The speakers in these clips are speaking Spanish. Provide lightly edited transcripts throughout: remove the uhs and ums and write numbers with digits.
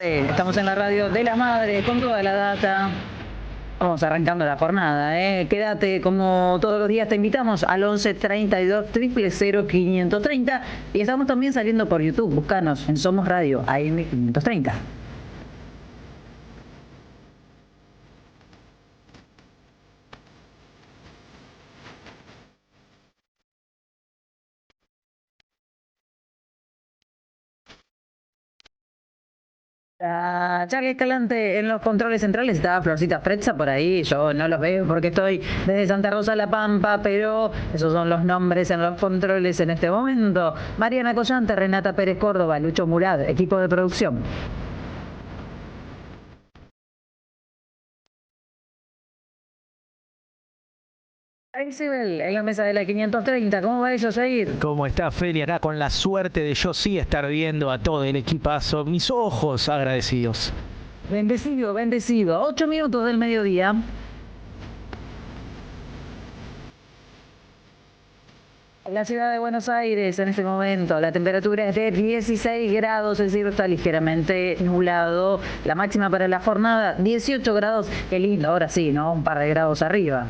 Estamos en la radio de la madre con toda la data. Vamos arrancando la jornada, Quédate, como todos los días te invitamos al 11 32 000 530 y estamos también saliendo por YouTube. Búscanos en Somos Radio AM 530. Charlie Escalante en los controles centrales. Estaba Florcita Fretza por ahí. Yo no los veo porque estoy desde Santa Rosa La Pampa, pero esos son los nombres en los controles en este momento. Mariana Collante, Renata Pérez Córdoba, Lucho Murad, equipo de producción. Isabel, en la mesa de la 530, ¿cómo va eso, Jair? ¿Cómo está, Feli? Acá con la suerte de yo sí estar viendo a todo el equipazo, mis ojos agradecidos. Bendecido, bendecido. 8 minutos del mediodía. En la ciudad de Buenos Aires, en este momento, la temperatura es de 16 grados, el cielo está ligeramente nublado. La máxima para la jornada, 18 grados. Qué lindo, ahora sí, ¿no? Un par de grados arriba.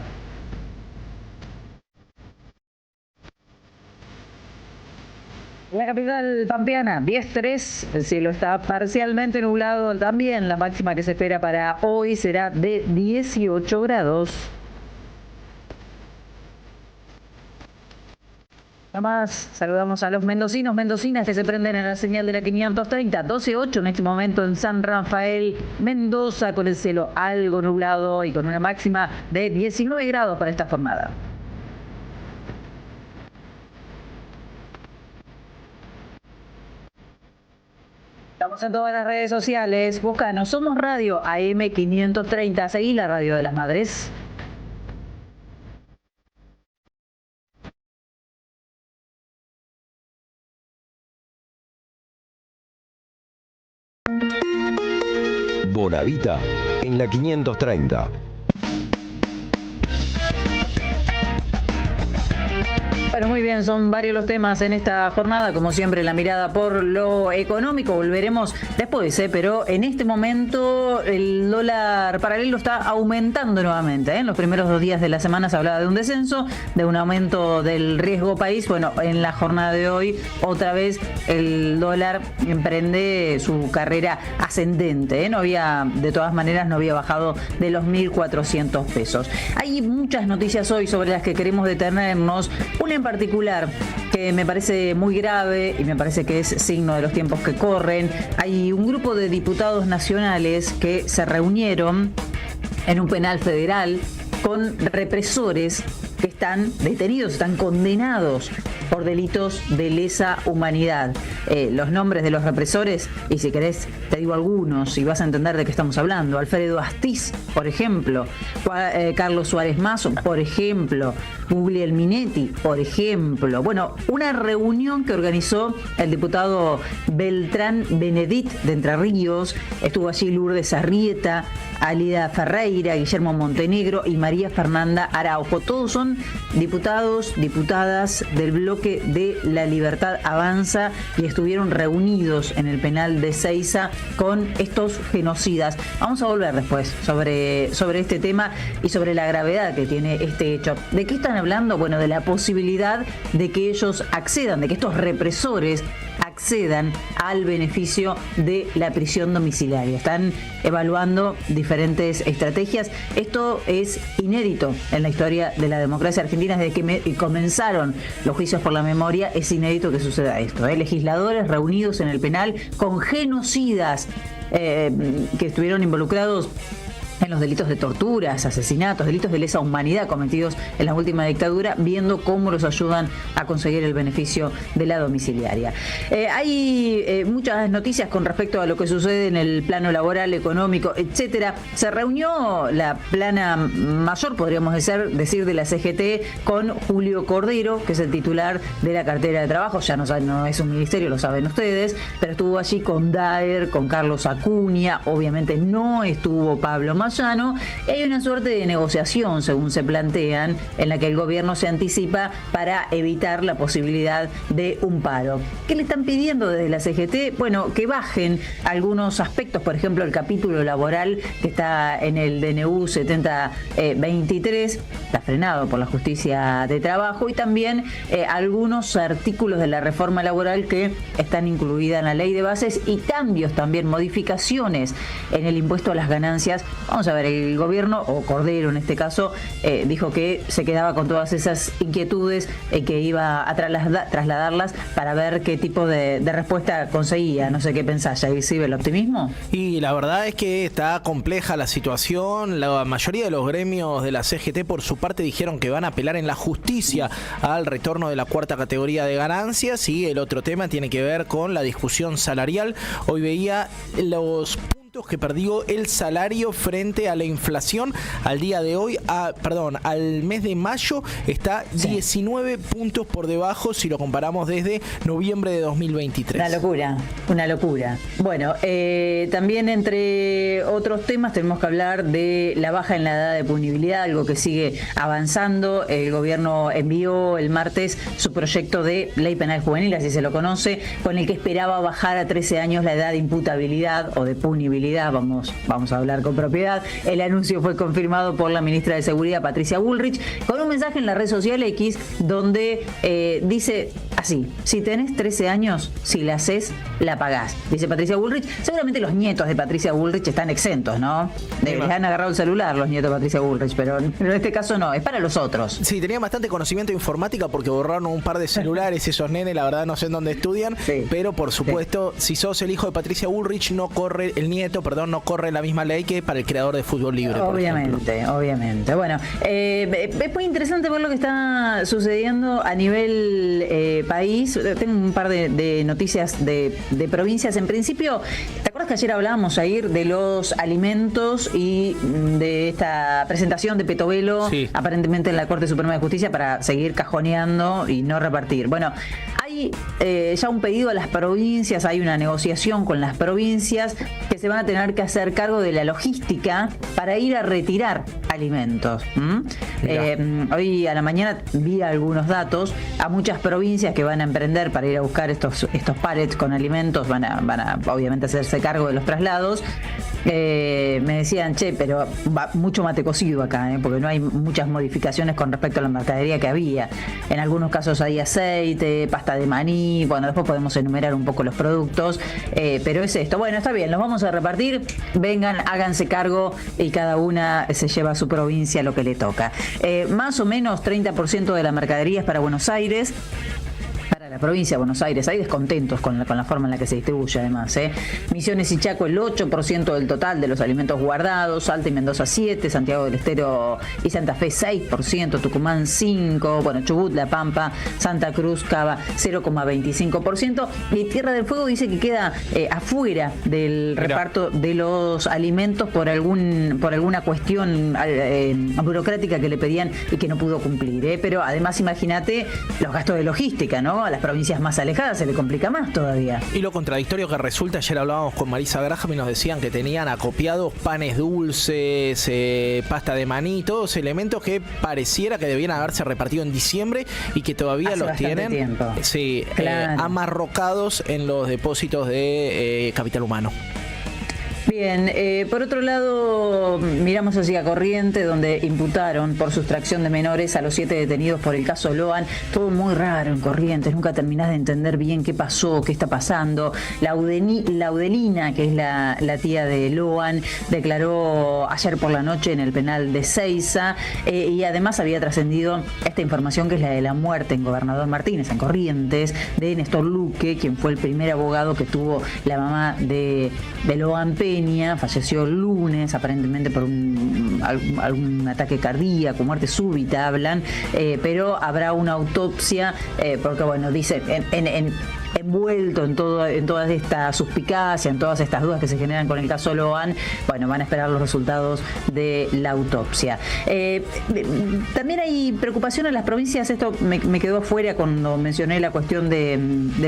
La capital pampeana, 10.3, el cielo está parcialmente nublado también. La máxima que se espera para hoy será de 18 grados. Además, saludamos a los mendocinos, mendocinas que se prenden en la señal de la 530, 12.8 en este momento en San Rafael, Mendoza, con el cielo algo nublado y con una máxima de 19 grados para esta jornada. Estamos en todas las redes sociales. Búscanos, Somos Radio AM 530. Seguí la radio de las madres. Bonavita en la 530. Bueno, muy bien, son varios los temas en esta jornada, como siempre la mirada por lo económico, volveremos después, pero en este momento el dólar paralelo está aumentando nuevamente, En los primeros 2 días de la semana se hablaba de un descenso, de un aumento del riesgo país. Bueno, en la jornada de hoy otra vez el dólar emprende su carrera ascendente, No había, de todas maneras, no había bajado de los 1.400 pesos. Hay muchas noticias hoy sobre las que queremos detenernos. Una en particular que me parece muy grave y me parece que es signo de los tiempos que corren. Hay un grupo de diputados nacionales que se reunieron en un penal federal con represores que están detenidos, están condenados por delitos de lesa humanidad. Los nombres de los represores, y si querés te digo algunos y vas a entender de qué estamos hablando. Alfredo Astiz, por ejemplo, Carlos Suárez Mazo, por ejemplo, Gugliel Minetti, por ejemplo. Bueno, una reunión que organizó el diputado Beltrán Benedit de Entre Ríos. Estuvo allí Lourdes Arrieta, Alida Ferreira, Guillermo Montenegro y María Fernanda Araujo. Todos son diputados, diputadas del bloque de La Libertad Avanza y estuvieron reunidos en el penal de Seiza con estos genocidas. Vamos a volver después sobre este tema y sobre la gravedad que tiene este hecho. ¿De qué están hablando? Bueno, de la posibilidad de que ellos accedan, de que estos represores accedan al beneficio de la prisión domiciliaria. Están evaluando diferentes estrategias. Esto es inédito en la historia de la democracia argentina. Desde que comenzaron los juicios por la memoria, es inédito que suceda esto. Legisladores reunidos en el penal con genocidas que estuvieron involucrados en los delitos de torturas, asesinatos, delitos de lesa humanidad cometidos en la última dictadura, viendo cómo los ayudan a conseguir el beneficio de la domiciliaria. Hay muchas noticias con respecto a lo que sucede en el plano laboral, económico, etcétera. Se reunió la plana mayor, podríamos decir, de la CGT con Julio Cordero, que es el titular de la cartera de trabajo. Ya no es un ministerio, lo saben ustedes, pero estuvo allí con Daer, con Carlos Acuña, obviamente no estuvo Pablo Mayor, más llano. Y hay una suerte de negociación, según se plantean, en la que el gobierno se anticipa para evitar la posibilidad de un paro. ¿Qué le están pidiendo desde la CGT? Bueno, que bajen algunos aspectos, por ejemplo, el capítulo laboral que está en el DNU 7023, está frenado por la Justicia de Trabajo, y también algunos artículos de la reforma laboral que están incluidas en la ley de bases, y cambios también, modificaciones en el impuesto a las ganancias. Vamos a ver, el gobierno, o Cordero en este caso, dijo que se quedaba con todas esas inquietudes, que iba a trasladarlas para ver qué tipo de respuesta conseguía. No sé qué pensás, ¿ya exhibe el optimismo? Y la verdad es que está compleja la situación. La mayoría de los gremios de la CGT, por su parte, dijeron que van a apelar en la justicia al retorno de la cuarta categoría de ganancias, y el otro tema tiene que ver con la discusión salarial. Hoy veía los puntos que perdió el salario frente a la inflación al día de hoy, al mes de mayo está 19 puntos por debajo si lo comparamos desde noviembre de 2023. Una locura. Bueno, también entre otros temas tenemos que hablar de la baja en la edad de punibilidad, algo que sigue avanzando. El gobierno envió el martes su proyecto de ley penal juvenil, así se lo conoce, con el que esperaba bajar a 13 años la edad de imputabilidad o de punibilidad. Vamos a hablar con propiedad. El anuncio fue confirmado por la ministra de Seguridad, Patricia Bullrich, con un mensaje en la red social X donde dice así: si tenés 13 años, si la haces, la pagás. Dice Patricia Bullrich. Seguramente los nietos de Patricia Bullrich están exentos, ¿no? Les han agarrado el celular los nietos de Patricia Bullrich, pero en este caso no, es para los otros. Sí, tenían bastante conocimiento de informática porque borraron un par de celulares esos nenes, la verdad no sé en dónde estudian, pero por supuesto, si sos el hijo de Patricia Bullrich, no corre no corre la misma ley que para el creador de Fútbol Libre. Obviamente. Bueno, es muy interesante ver lo que está sucediendo a nivel país. Tengo un par de noticias de provincias. En principio, ¿te acuerdas que ayer hablábamos, Jair, de los alimentos y de esta presentación de Petovelo, aparentemente en la Corte Suprema de Justicia, para seguir cajoneando y no repartir? Bueno, hay ya un pedido a las provincias, hay una negociación con las provincias que se van a tener que hacer cargo de la logística para ir a retirar alimentos. Hoy a la mañana vi algunos datos a muchas provincias que van a emprender para ir a buscar estos pallets con alimentos, van a obviamente hacerse cargo de los traslados. Me decían, pero va mucho mate cocido acá, porque no hay muchas modificaciones con respecto a la mercadería que había. En algunos casos hay aceite, pasta de maní, bueno, después podemos enumerar un poco los productos, pero es esto. Bueno, está bien, los vamos a repartir, vengan, háganse cargo y cada una se lleva a su provincia lo que le toca. Más o menos 30% de la mercadería es para Buenos Aires. La provincia de Buenos Aires, hay descontentos con la forma en la que se distribuye además. Misiones y Chaco el 8% del total de los alimentos guardados, Salta y Mendoza 7%, Santiago del Estero y Santa Fe 6%, Tucumán 5%, bueno, Chubut, La Pampa, Santa Cruz, Cava 0,25%, y Tierra del Fuego dice que queda afuera del reparto de los alimentos por alguna cuestión burocrática que le pedían y que no pudo cumplir. Pero además imagínate los gastos de logística, ¿no? A las provincias más alejadas se le complica más todavía. Y lo contradictorio que resulta, ayer hablábamos con Marisa Graham y nos decían que tenían acopiados panes dulces, pasta de maní, todos elementos que pareciera que debían haberse repartido en diciembre y que todavía los tienen amarrocados en los depósitos de Capital Humano. Bien, por otro lado, miramos hacia Corrientes, donde imputaron por sustracción de menores a los 7 detenidos por el caso Loan. Todo muy raro en Corrientes, nunca terminás de entender bien qué pasó, qué está pasando. Laudelina, que es la tía de Loan, declaró ayer por la noche en el penal de Seiza, y además había trascendido esta información que es la de la muerte en Gobernador Martínez, en Corrientes, de Néstor Luque, quien fue el primer abogado que tuvo la mamá de Loan Peña. Falleció el lunes, aparentemente por algún ataque cardíaco, muerte súbita, hablan, pero habrá una autopsia, porque bueno, dice, envuelto en toda esta suspicacia, en todas estas dudas que se generan con el caso Loan, bueno, van a esperar los resultados de la autopsia. También hay preocupación en las provincias, esto me quedó afuera cuando mencioné la cuestión de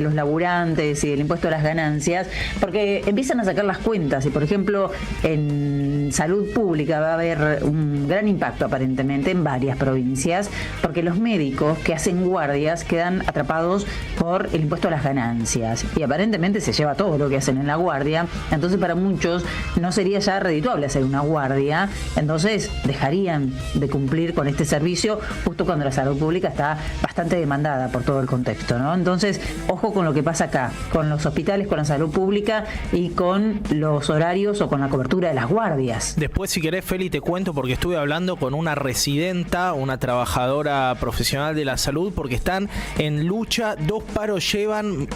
los laburantes y el impuesto a las ganancias, porque empiezan a sacar las cuentas y, por ejemplo, en salud pública va a haber un gran impacto aparentemente en varias provincias, porque los médicos que hacen guardias quedan atrapados por el impuesto a las ganancias y aparentemente se lleva todo lo que hacen en la guardia. Entonces para muchos no sería ya redituable hacer una guardia, entonces dejarían de cumplir con este servicio justo cuando la salud pública está bastante demandada por todo el contexto, ¿no? Entonces ojo con lo que pasa acá, con los hospitales, con la salud pública y con los horarios o con la cobertura de las guardias. Después, si querés, Feli, te cuento porque estuve hablando con una residenta, una trabajadora profesional de la salud, porque están en lucha. 2 paros llevan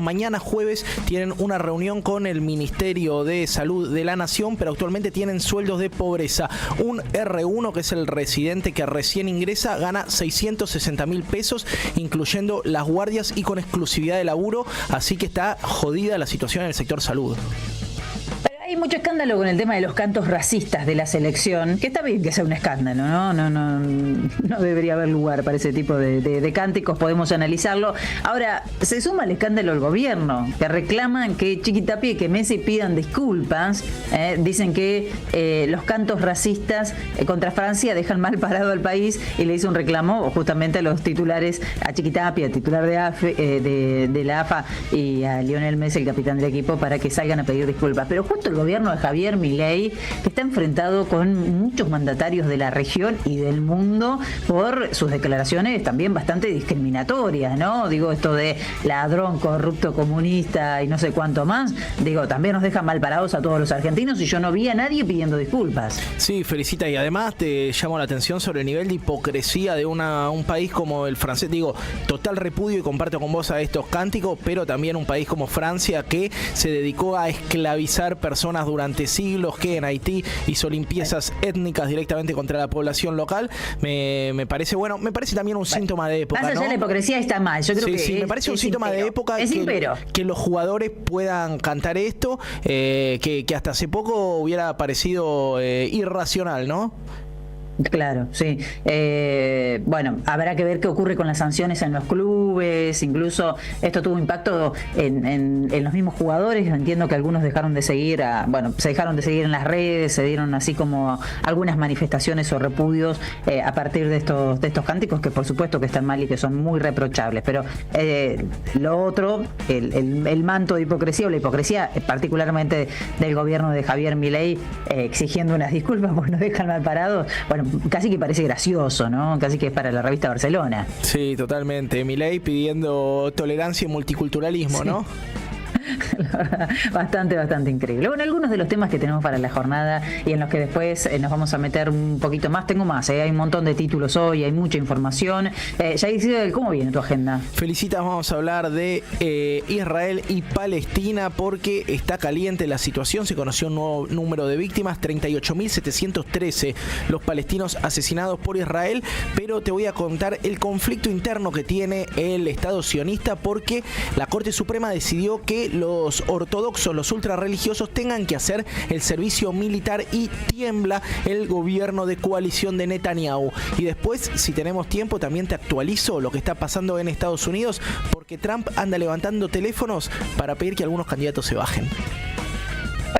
mañana jueves tienen una reunión con el Ministerio de Salud de la Nación, pero actualmente tienen sueldos de pobreza. Un R1, que es el residente que recién ingresa, gana 660.000 pesos, incluyendo las guardias y con exclusividad de laburo, así que está jodida la situación en el sector salud. Hay mucho escándalo con el tema de los cantos racistas de la selección, que está bien que sea un escándalo, ¿no? No debería haber lugar para ese tipo de cánticos, podemos analizarlo. Ahora, se suma el escándalo del gobierno, que reclaman que Chiquitapia y que Messi pidan disculpas. Dicen que los cantos racistas contra Francia dejan mal parado al país y le hizo un reclamo justamente a los titulares, a Chiquitapia, titular de la AFA, y a Lionel Messi, el capitán del equipo, para que salgan a pedir disculpas. Pero justo el gobierno de Javier Milei, que está enfrentado con muchos mandatarios de la región y del mundo por sus declaraciones también bastante discriminatorias, ¿no? Digo, esto de ladrón, corrupto, comunista y no sé cuánto más, digo, también nos deja mal parados a todos los argentinos y yo no vi a nadie pidiendo disculpas. Sí, Felicita, y además te llamo la atención sobre el nivel de hipocresía de un país como el francés. Digo, total repudio y comparto con vos a estos cánticos, pero también un país como Francia, que se dedicó a esclavizar personas durante siglos, que en Haití hizo limpiezas étnicas directamente contra la población local. Me parece bueno, me parece también un síntoma de época, más allá ¿no? de la hipocresía está mal, yo creo que me parece un síntoma de época que los jugadores puedan cantar esto, que hasta hace poco hubiera parecido irracional, ¿no? Claro, sí. Bueno, habrá que ver qué ocurre con las sanciones en los clubes. Incluso esto tuvo impacto en los mismos jugadores. Entiendo que algunos dejaron de seguir, se dejaron de seguir en las redes, se dieron así como algunas manifestaciones o repudios a partir de estos cánticos, que por supuesto que están mal y que son muy reprochables. Pero lo otro, el manto de hipocresía, o la hipocresía particularmente del gobierno de Javier Milei, exigiendo unas disculpas porque nos dejan mal parados. Bueno, casi que parece gracioso, ¿no? Casi que es para la revista Barcelona. Sí, totalmente. Milei pidiendo tolerancia y multiculturalismo, sí, ¿no? Bastante increíble. Bueno, algunos de los temas que tenemos para la jornada y en los que después nos vamos a meter un poquito más. Tengo más, hay un montón de títulos hoy, hay mucha información. Yair, ¿cómo viene tu agenda? Felicitas, vamos a hablar de Israel y Palestina porque está caliente la situación. Se conoció un nuevo número de víctimas, 38.713 los palestinos asesinados por Israel, pero te voy a contar el conflicto interno que tiene el Estado sionista, porque la Corte Suprema decidió que los ortodoxos, los ultrarreligiosos, tengan que hacer el servicio militar y tiembla el gobierno de coalición de Netanyahu. Y después, si tenemos tiempo, también te actualizo lo que está pasando en Estados Unidos, porque Trump anda levantando teléfonos para pedir que algunos candidatos se bajen.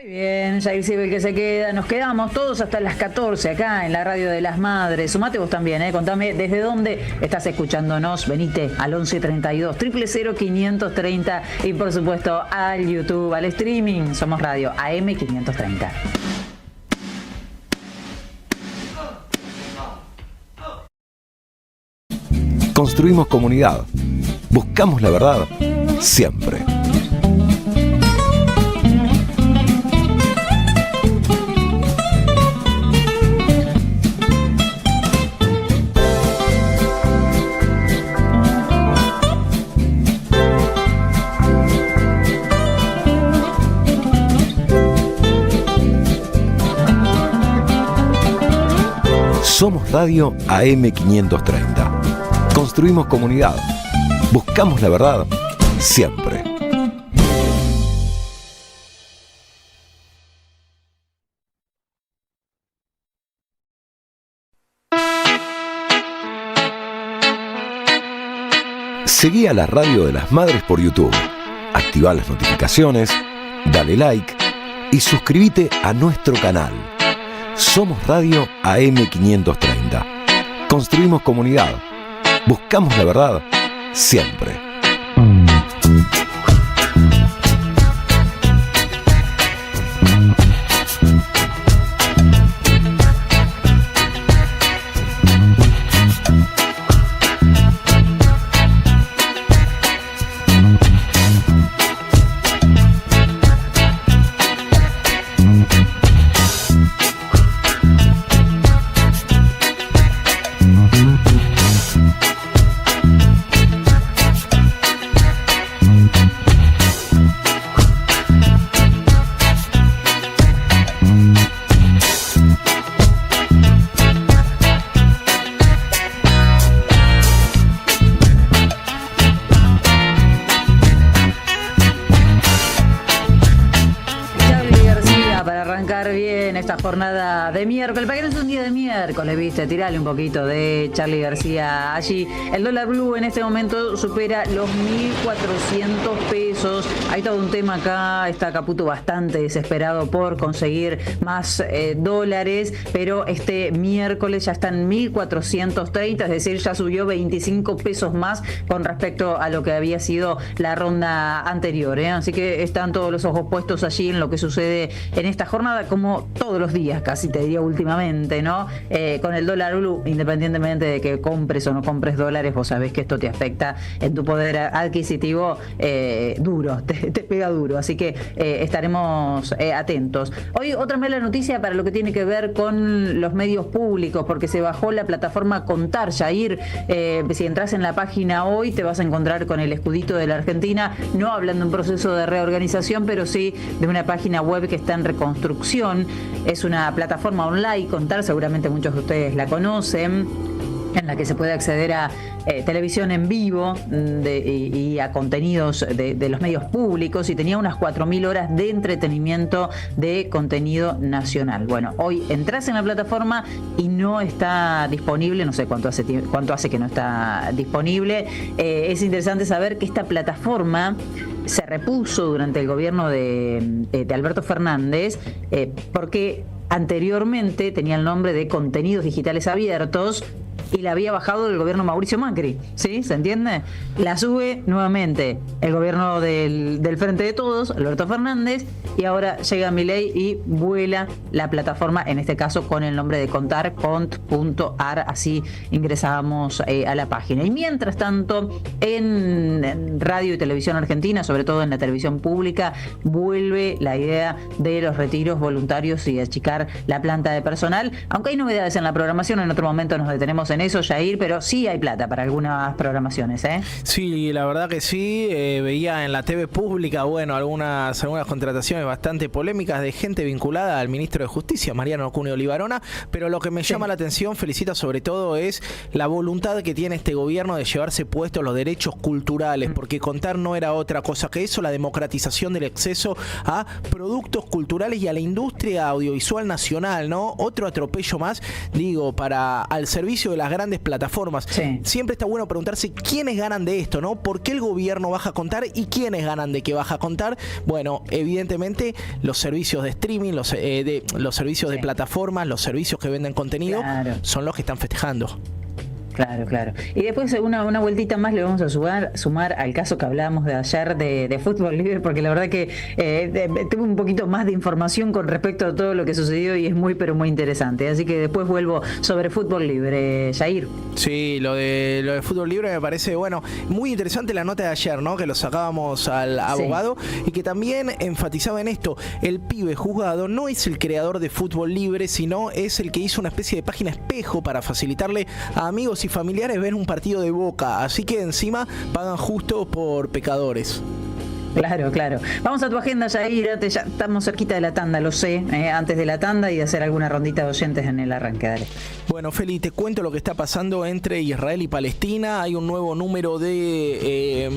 Muy bien, Jair Civil que se queda. Nos quedamos todos hasta las 14 acá en la Radio de las Madres. Sumate vos también, contame desde dónde estás escuchándonos. Venite al 1132 000 530 y por supuesto al YouTube, al streaming. Somos Radio AM 530. Construimos comunidad. Buscamos la verdad siempre. Somos Radio AM 530. Construimos comunidad. Buscamos la verdad siempre. Seguí a la Radio de las Madres por YouTube. Activá las notificaciones, dale like y suscríbete a nuestro canal. Somos Radio AM530. Construimos comunidad. Buscamos la verdad siempre. Jornada de miércoles, para que no es un día de miércoles, viste, tirale un poquito de Charly García allí. El dólar blue en este momento supera los 1.400 pesos. Hay todo un tema acá, está Caputo bastante desesperado por conseguir más dólares, pero este miércoles ya están 1.430, es decir, ya subió 25 pesos más con respecto a lo que había sido la ronda anterior, ¿eh? Así que están todos los ojos puestos allí en lo que sucede en esta jornada, como todos los días, casi te diría últimamente, ¿no? Con el dólar blue, independientemente de que compres o no compres dólares, vos sabés que esto te afecta en tu poder adquisitivo duro, te pega duro, así que estaremos atentos. Hoy otra mala noticia para lo que tiene que ver con los medios públicos, porque se bajó la plataforma Contar, Jair. Si entras en la página hoy te vas a encontrar con el escudito de la Argentina, no hablando de un proceso de reorganización, pero sí de una página web que está en reconstrucción. Es una plataforma online, Contar, seguramente muchos de ustedes la conocen, en la que se puede acceder a televisión en vivo y a contenidos de los medios públicos, y tenía unas 4.000 horas de entretenimiento de contenido nacional. Bueno, hoy entras en la plataforma y no está disponible, no sé cuánto hace que no está disponible. Es interesante saber que esta plataforma se repuso durante el gobierno de Alberto Fernández, porque anteriormente tenía el nombre de Contenidos Digitales Abiertos y la había bajado del gobierno Mauricio Macri, ¿sí? ¿Se entiende? La sube nuevamente el gobierno del Frente de Todos, Alberto Fernández, y ahora llega Milei y vuela la plataforma, en este caso con el nombre de Contar, cont.ar, así ingresábamos a la página. Y mientras tanto, en radio y televisión argentina, sobre todo en la televisión pública, vuelve la idea de los retiros voluntarios y achicar la planta de personal, aunque hay novedades en la programación, en otro momento nos detenemos en eso, Jair, pero sí hay plata para algunas programaciones, ¿eh? Sí, la verdad que sí. Veía en la TV pública, bueno, algunas contrataciones bastante polémicas de gente vinculada al ministro de Justicia, Mariano Cuneo Libarona, pero lo que me llama la atención, Felicita, sobre todo es la voluntad que tiene este gobierno de llevarse puestos los derechos culturales, porque Contar no era otra cosa que eso, la democratización del acceso a productos culturales y a la industria audiovisual nacional, ¿no? Otro atropello más, digo, al servicio de las grandes plataformas. Sí. Siempre está bueno preguntarse quiénes ganan de esto, ¿no? ¿Por qué el gobierno baja a Contar y quiénes ganan de que baja a Contar? Bueno, evidentemente los servicios de streaming, los servicios de plataformas, los servicios que venden contenido, son los que están festejando. Claro, claro. Y después una vueltita más le vamos a sumar al caso que hablábamos de ayer de Fútbol Libre, porque la verdad que tuve un poquito más de información con respecto a todo lo que sucedió y es muy, pero muy interesante. Así que después vuelvo sobre Fútbol Libre, Jair. Sí, lo de Fútbol Libre me parece, bueno, muy interesante la nota de ayer, ¿no? Que lo sacábamos al abogado y que también enfatizaba en esto. El pibe juzgado no es el creador de Fútbol Libre, sino es el que hizo una especie de página espejo para facilitarle a amigos y familiares ver un partido de Boca, así que encima pagan justo por pecadores. Claro, claro. Vamos a tu agenda, Jair. Ya estamos cerquita de la tanda, lo sé, antes de la tanda y de hacer alguna rondita de oyentes en el arranque. Dale. Bueno, Feli, te cuento lo que está pasando entre Israel y Palestina. Hay un nuevo número de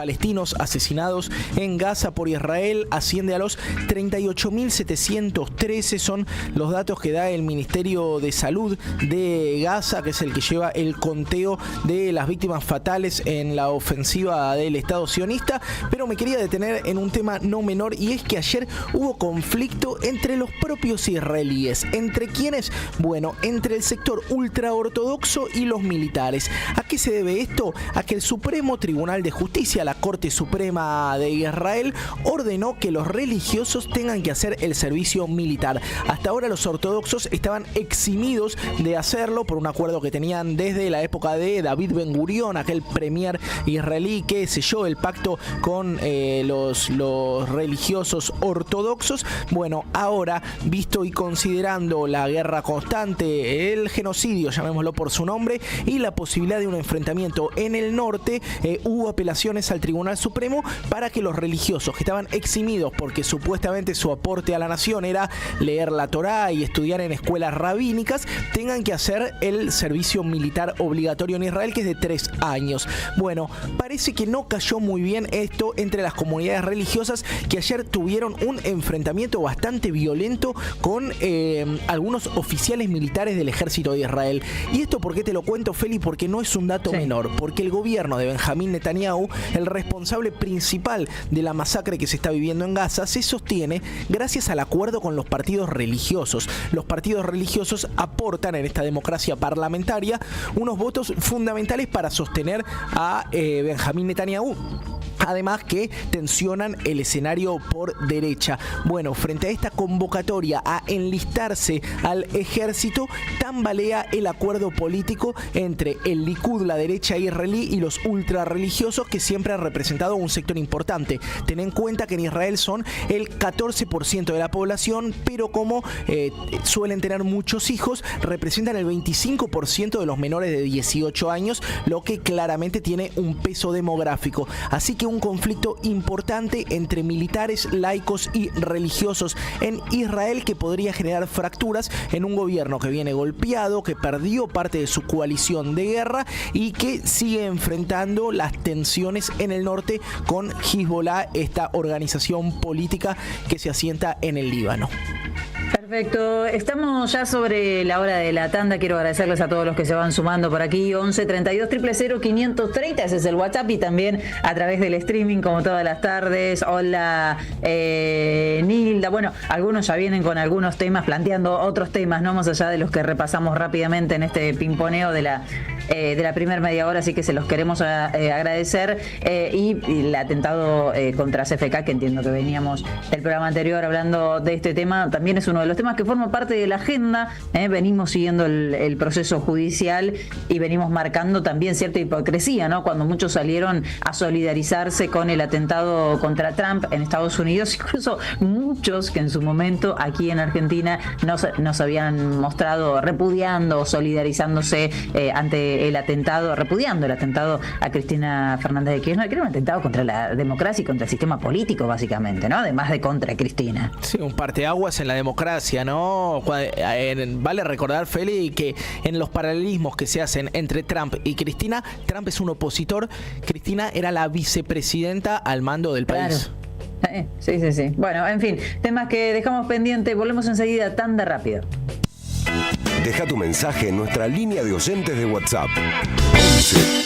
palestinos asesinados en Gaza por Israel asciende a los 38.713. Son los datos que da el Ministerio de Salud de Gaza, que es el que lleva el conteo de las víctimas fatales en la ofensiva del Estado sionista. Pero me quería detener en un tema no menor, y es que ayer hubo conflicto entre los propios israelíes. ¿Entre quiénes? Bueno, entre el sector ultraortodoxo y los militares. ¿A qué se debe esto? A que el Supremo Tribunal de Justicia, la Corte Suprema de Israel, ordenó que los religiosos tengan que hacer el servicio militar. Hasta ahora los ortodoxos estaban eximidos de hacerlo por un acuerdo que tenían desde la época de David Ben Gurión, aquel premier israelí que selló el pacto con los religiosos ortodoxos. Bueno, ahora, visto y considerando la guerra constante, el genocidio, llamémoslo por su nombre, y la posibilidad de un enfrentamiento en el norte, hubo apelaciones al Tribunal Supremo para que los religiosos que estaban eximidos porque supuestamente su aporte a la nación era leer la Torá y estudiar en escuelas rabínicas, tengan que hacer el servicio militar obligatorio en Israel, que es de 3 años. Bueno, parece que no cayó muy bien esto entre las comunidades religiosas, que ayer tuvieron un enfrentamiento bastante violento con algunos oficiales militares del ejército de Israel. ¿Y esto por qué te lo cuento, Feli? Porque no es un dato menor, porque el gobierno de Benjamín Netanyahu, el responsable principal de la masacre que se está viviendo en Gaza, se sostiene gracias al acuerdo con los partidos religiosos. Los partidos religiosos aportan en esta democracia parlamentaria unos votos fundamentales para sostener a Benjamín Netanyahu. Además que tensionan el escenario por derecha. Bueno, frente a esta convocatoria a enlistarse al ejército, tambalea el acuerdo político entre el Likud, la derecha israelí, y los ultrarreligiosos, que siempre han representado un sector importante. Ten en cuenta que en Israel son el 14% de la población, pero como suelen tener muchos hijos, representan el 25% de los menores de 18 años, lo que claramente tiene un peso demográfico. Así que un conflicto importante entre militares, laicos y religiosos en Israel, que podría generar fracturas en un gobierno que viene golpeado, que perdió parte de su coalición de guerra y que sigue enfrentando las tensiones en el norte con Hezbollah, esta organización política que se asienta en el Líbano. Perfecto, estamos ya sobre la hora de la tanda. Quiero agradecerles a todos los que se van sumando por aquí. 11 32 000 530, ese es el WhatsApp, y también a través del streaming como todas las tardes. Hola Nilda, bueno, algunos ya vienen con algunos temas, planteando otros temas, no más allá de los que repasamos rápidamente en este pimponeo de la primera media hora, así que se los queremos agradecer. Y el atentado contra CFK, que entiendo que veníamos del programa anterior hablando de este tema, también es uno de los temas que forma parte de la agenda. Venimos siguiendo el proceso judicial y venimos marcando también cierta hipocresía, ¿no? Cuando muchos salieron a solidarizarse con el atentado contra Trump en Estados Unidos, incluso muchos que en su momento aquí en Argentina nos habían mostrado repudiando o solidarizándose ante el atentado, repudiando el atentado a Cristina Fernández de Kirchner, que era un atentado contra la democracia y contra el sistema político, básicamente, ¿no? Además de contra Cristina. Sí, un parteaguas en la democracia, ¿no? Vale recordar, Feli, que en los paralelismos que se hacen entre Trump y Cristina, Trump es un opositor, Cristina era la vicepresidenta al mando del país. Claro. Sí. Bueno, en fin, temas que dejamos pendientes. Volvemos enseguida, tanda rápido. Deja tu mensaje en nuestra línea de oyentes de WhatsApp. 11.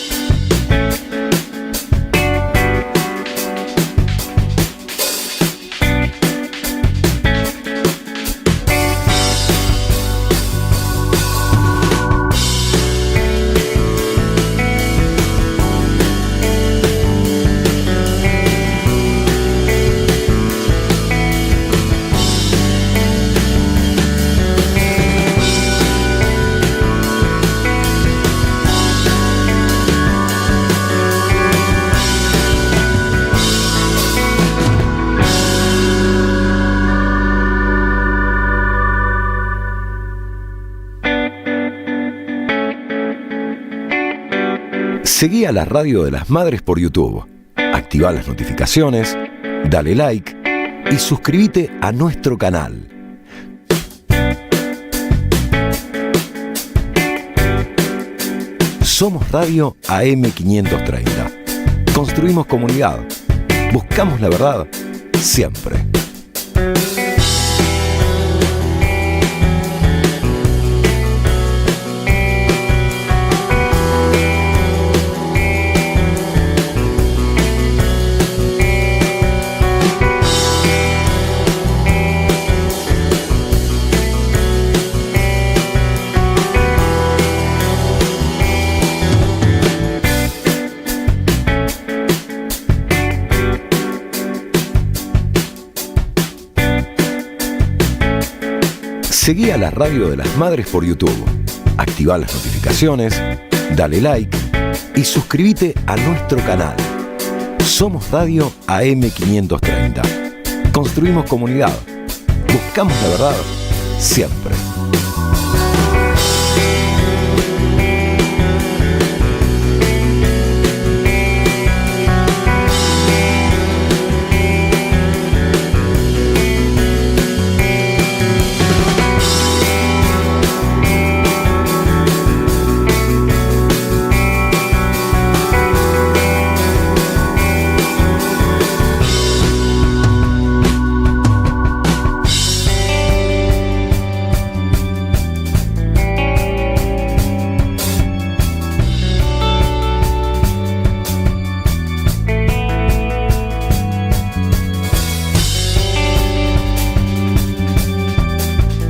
Seguí a la Radio de las Madres por YouTube. Activá las notificaciones, dale like y suscríbete a nuestro canal. Somos Radio AM 530. Construimos comunidad. Buscamos la verdad siempre. Seguí a la Radio de las Madres por YouTube. Activá las notificaciones, dale like y suscríbete a nuestro canal. Somos Radio AM530. Construimos comunidad. Buscamos la verdad siempre.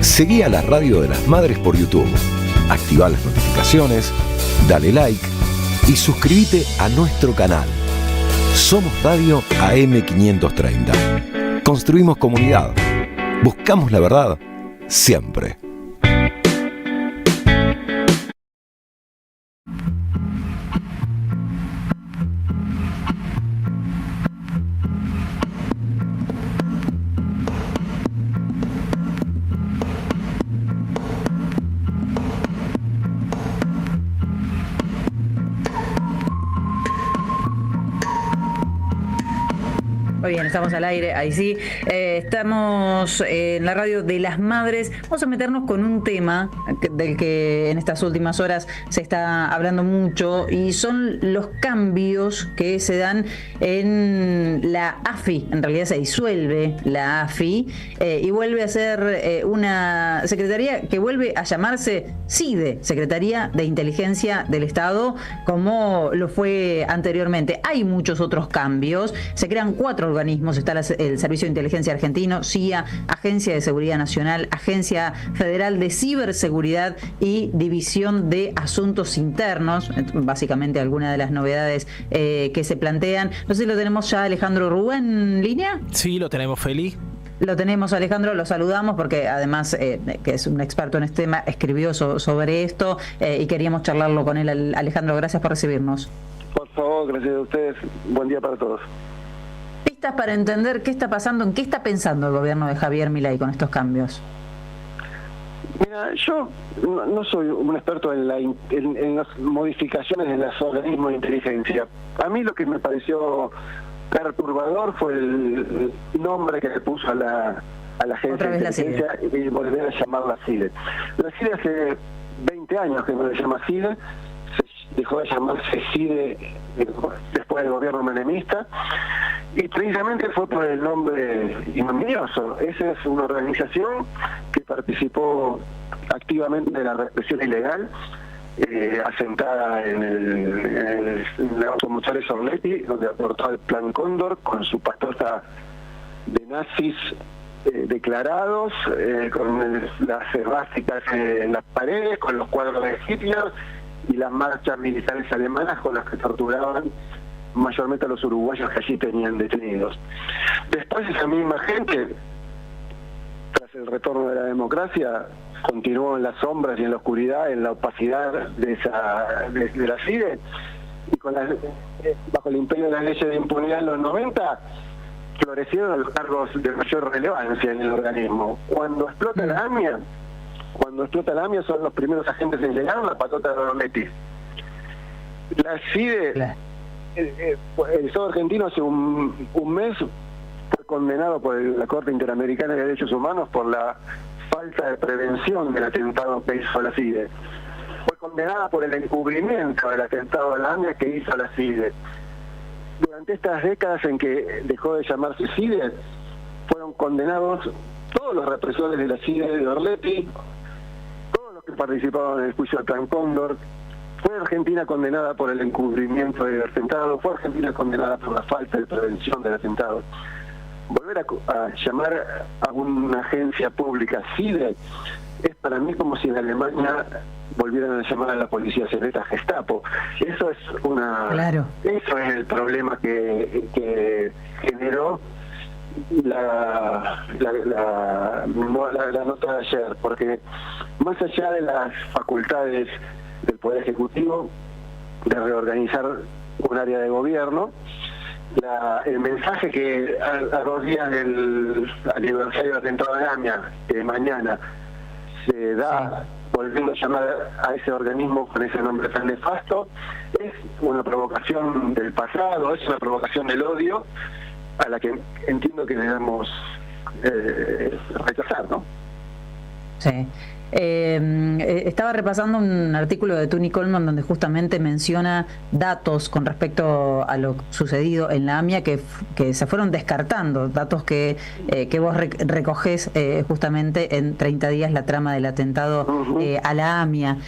Seguí a la Radio de las Madres por YouTube. Activá las notificaciones, dale like y suscríbete a nuestro canal. Somos Radio AM530. Construimos comunidad. Buscamos la verdad siempre. Muy bien, estamos al aire, ahí sí. Estamos en la Radio de las Madres. Vamos a meternos con un tema del que en estas últimas horas se está hablando mucho y son los cambios que se dan en la AFI. En realidad se disuelve la AFI y vuelve a ser una secretaría que vuelve a llamarse CIDE, Secretaría de Inteligencia del Estado, como lo fue anteriormente. Hay muchos otros cambios. Se crean 4 organismos. Está el Servicio de Inteligencia Argentino, CIA, Agencia de Seguridad Nacional, Agencia Federal de Ciberseguridad y División de Asuntos Internos. Básicamente algunas de las novedades que se plantean. No sé si lo tenemos ya Alejandro Rubén en línea. Sí, lo tenemos, Feli. Lo tenemos, Alejandro, lo saludamos porque además, que es un experto en este tema, escribió sobre esto y queríamos charlarlo con él. Alejandro, gracias por recibirnos. Por favor, gracias a ustedes. Buen día para todos. Pistas para entender qué está pasando, en qué está pensando el gobierno de Javier Milei con estos cambios. Mira, yo no soy un experto en las modificaciones en los organismos de inteligencia. A mí lo que me pareció perturbador fue el nombre que le puso a la agencia de inteligencia y volver a llamarla CIDE. La CIDE hace 20 años que no le llama CIDE, dejó de llamarse CIDE después del gobierno menemista, y precisamente fue por el nombre ignominioso. Esa es una organización que participó activamente de la represión ilegal, asentada en el Automotriz Orleti, donde aportó el Plan Cóndor con su patota de nazis declarados, con las esvásticas en las paredes, con los cuadros de Hitler y las marchas militares alemanas con las que torturaban mayormente a los uruguayos que allí tenían detenidos. Después esa misma gente, tras el retorno de la democracia, continuó en las sombras y en la oscuridad, en la opacidad de la CIDE, y bajo el imperio de las leyes de impunidad en los 90 florecieron los cargos de mayor relevancia en el organismo. Cuando explota la AMIA son los primeros agentes en llegar, la patota de Orleti. La CIDE, el Estado argentino hace un mes fue condenado por la Corte Interamericana de Derechos Humanos por la falta de prevención del atentado que hizo la CIDE. Fue condenada por el encubrimiento del atentado de la AMIA que hizo la CIDE. durante estas décadas en que dejó de llamarse CIDE, fueron condenados todos los represores de la CIDE de Orletti, todos los que participaban en el juicio del Plan Cóndor. Fue Argentina condenada por el encubrimiento del atentado, fue Argentina condenada por la falta de prevención del atentado. Volver a llamar a una agencia pública CIDE es para mí como si en Alemania volvieran a llamar a la policía secreta Gestapo. Eso es eso es el problema que generó la nota de ayer, porque más allá de las facultades del Poder Ejecutivo de reorganizar un área de gobierno, el mensaje que a 2 días del aniversario del atentado de AMIA, que mañana se da volviendo a llamar a ese organismo con ese nombre tan nefasto, es una provocación del pasado, es una provocación del odio a la que entiendo que debemos rechazar, ¿no? Sí. Estaba repasando un artículo de Tuni Coleman donde justamente menciona datos con respecto a lo sucedido en la AMIA que se fueron descartando, datos que vos recogés justamente en 30 días la trama del atentado a la AMIA.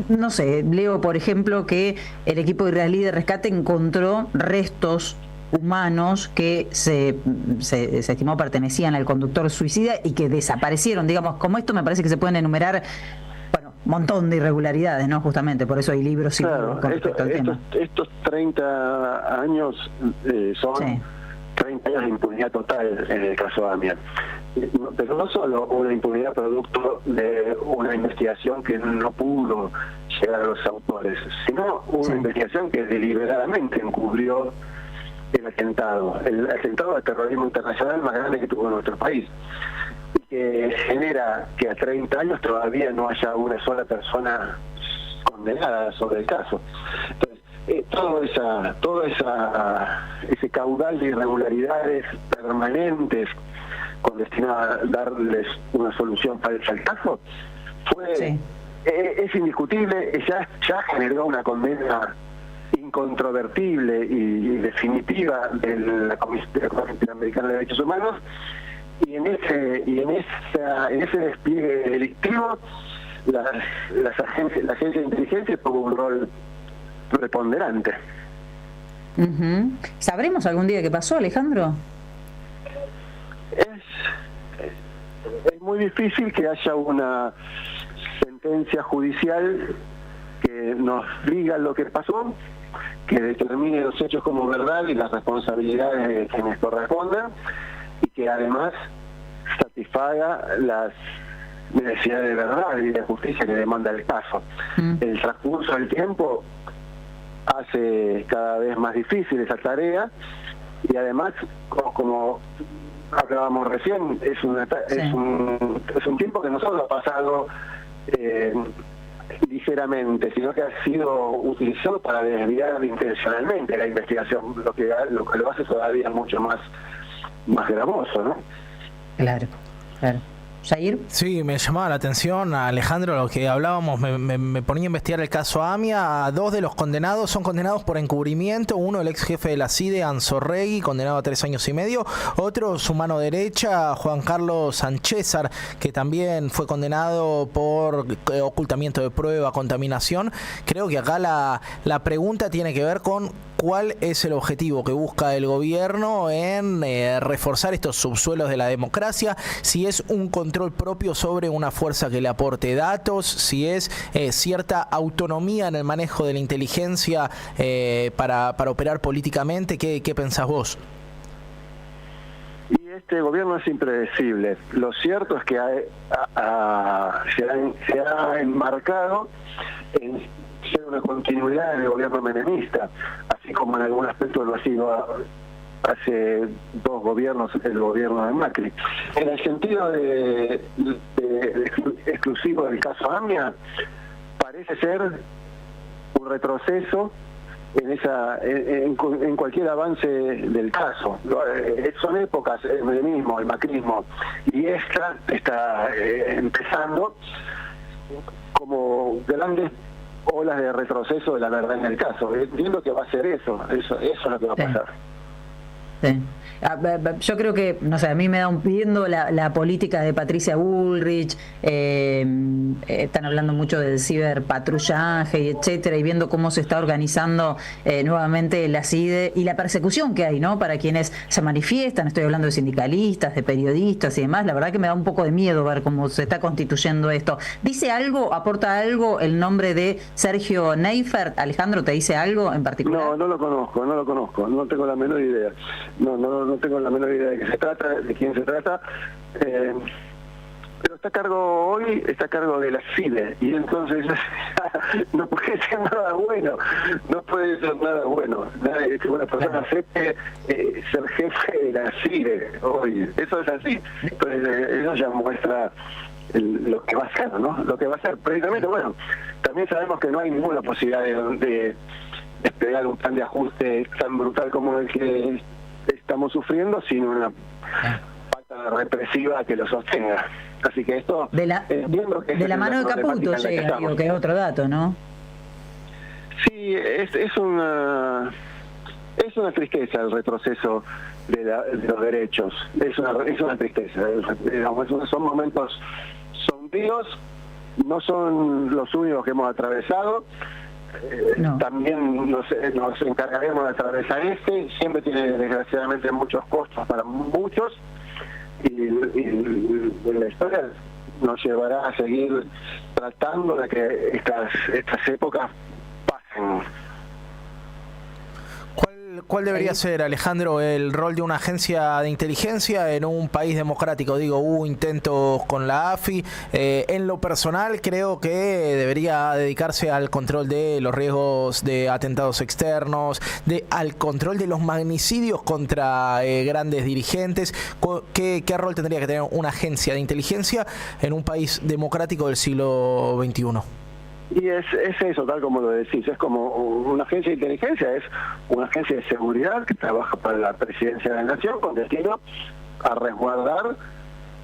No sé, leo por ejemplo que el equipo israelí de rescate encontró restos humanos que se estimó pertenecían al conductor suicida y que desaparecieron. Digamos, como esto me parece que se pueden enumerar, bueno, un montón de irregularidades, ¿no? Justamente, por eso hay libros y libros con respecto al tema. Estos 30 años son 30 años de impunidad total en el caso AMIA. Pero no solo una impunidad producto de una investigación que no pudo llegar a los autores, sino una investigación que deliberadamente encubrió el atentado de terrorismo internacional más grande que tuvo nuestro país, y que genera que a 30 años todavía no haya una sola persona condenada sobre el caso. Entonces, ese caudal de irregularidades permanentes con destinado a darles una solución falsa al caso es indiscutible, ya generó una condena incontrovertible y definitiva de la Comisión Interamericana de Derechos Humanos, y en ese despliegue delictivo la agencia de inteligencia tuvo un rol preponderante. ¿Sabremos algún día qué pasó, Alejandro? Es muy difícil que haya una sentencia judicial que nos diga lo que pasó, que determine los hechos como verdad y las responsabilidades de quienes correspondan, y que además satisfaga las necesidades de verdad y de justicia que demanda el caso. El transcurso del tiempo hace cada vez más difícil esa tarea, y además, como hablábamos recién, es un tiempo que no solo ha pasado ligeramente, sino que ha sido utilizado para desviar intencionalmente la investigación, lo que lo hace todavía mucho más gravoso, ¿no? Claro. ¿Jair? Sí, me llamaba la atención, Alejandro, lo que hablábamos, me ponía a investigar el caso AMIA. 2 de los condenados son condenados por encubrimiento, uno el ex jefe de la CIDE, Anzorregui, condenado a 3 años y medio, otro su mano derecha, Juan Carlos Sanchezar, que también fue condenado por ocultamiento de prueba, contaminación. Creo que acá la pregunta tiene que ver con cuál es el objetivo que busca el gobierno en reforzar estos subsuelos de la democracia, si es un control propio sobre una fuerza que le aporte datos, si es cierta autonomía en el manejo de la inteligencia para operar políticamente. ¿Qué pensás vos? Y este gobierno es impredecible. Lo cierto es que se ha enmarcado en ser una continuidad del gobierno menemista, así como en algún aspecto lo ha sido hace 2 gobiernos, el gobierno de Macri. En el sentido de exclusivo del caso AMIA, parece ser un retroceso en cualquier avance del caso. Son épocas, el menemismo, el macrismo, y esta está empezando como grandes olas de retroceso de la verdad en el caso. Entiendo que va a ser eso es lo que va a pasar. Sí. Yo creo que, no sé, a mí me da viendo la política de Patricia Bullrich, están hablando mucho del ciberpatrullaje y etcétera, y viendo cómo se está organizando nuevamente la CIDE y la persecución que hay, ¿no? Para quienes se manifiestan, estoy hablando de sindicalistas, de periodistas y demás, la verdad que me da un poco de miedo ver cómo se está constituyendo esto. ¿Dice algo, aporta algo el nombre de Sergio Neifert? Alejandro, ¿te dice algo en particular? No lo conozco, no tengo la menor idea. No tengo la menor idea de qué se trata, de quién se trata, pero está a cargo de la CIDE, y entonces no puede ser nada bueno, que una persona acepte ser jefe de la CIDE hoy, eso es así. Entonces eso ya muestra lo que va a ser, ¿no? Lo que va a ser, precisamente. Bueno, también sabemos que no hay ninguna posibilidad de desplegar un plan de ajuste tan brutal como el que estamos sufriendo sin una falta represiva que lo sostenga. Así que esto de la mano de Caputo llega, digo, que es otro dato, ¿no? Sí, es una tristeza el retroceso de los derechos. Es una tristeza. Digamos, son momentos sombríos, no son los únicos que hemos atravesado. No. También nos encargaremos de atravesar siempre tiene desgraciadamente muchos costos para muchos, y la historia nos llevará a seguir tratando de que estas épocas pasen. ¿Cuál debería ser, Alejandro, el rol de una agencia de inteligencia en un país democrático? Digo, hubo intentos con la AFI. En lo personal, creo que debería dedicarse al control de los riesgos de atentados externos, al control de los magnicidios contra grandes dirigentes. ¿Qué rol tendría que tener una agencia de inteligencia en un país democrático del siglo XXI? Y es eso, tal como lo decís, es como una agencia de inteligencia, es una agencia de seguridad que trabaja para la presidencia de la nación con destino a resguardar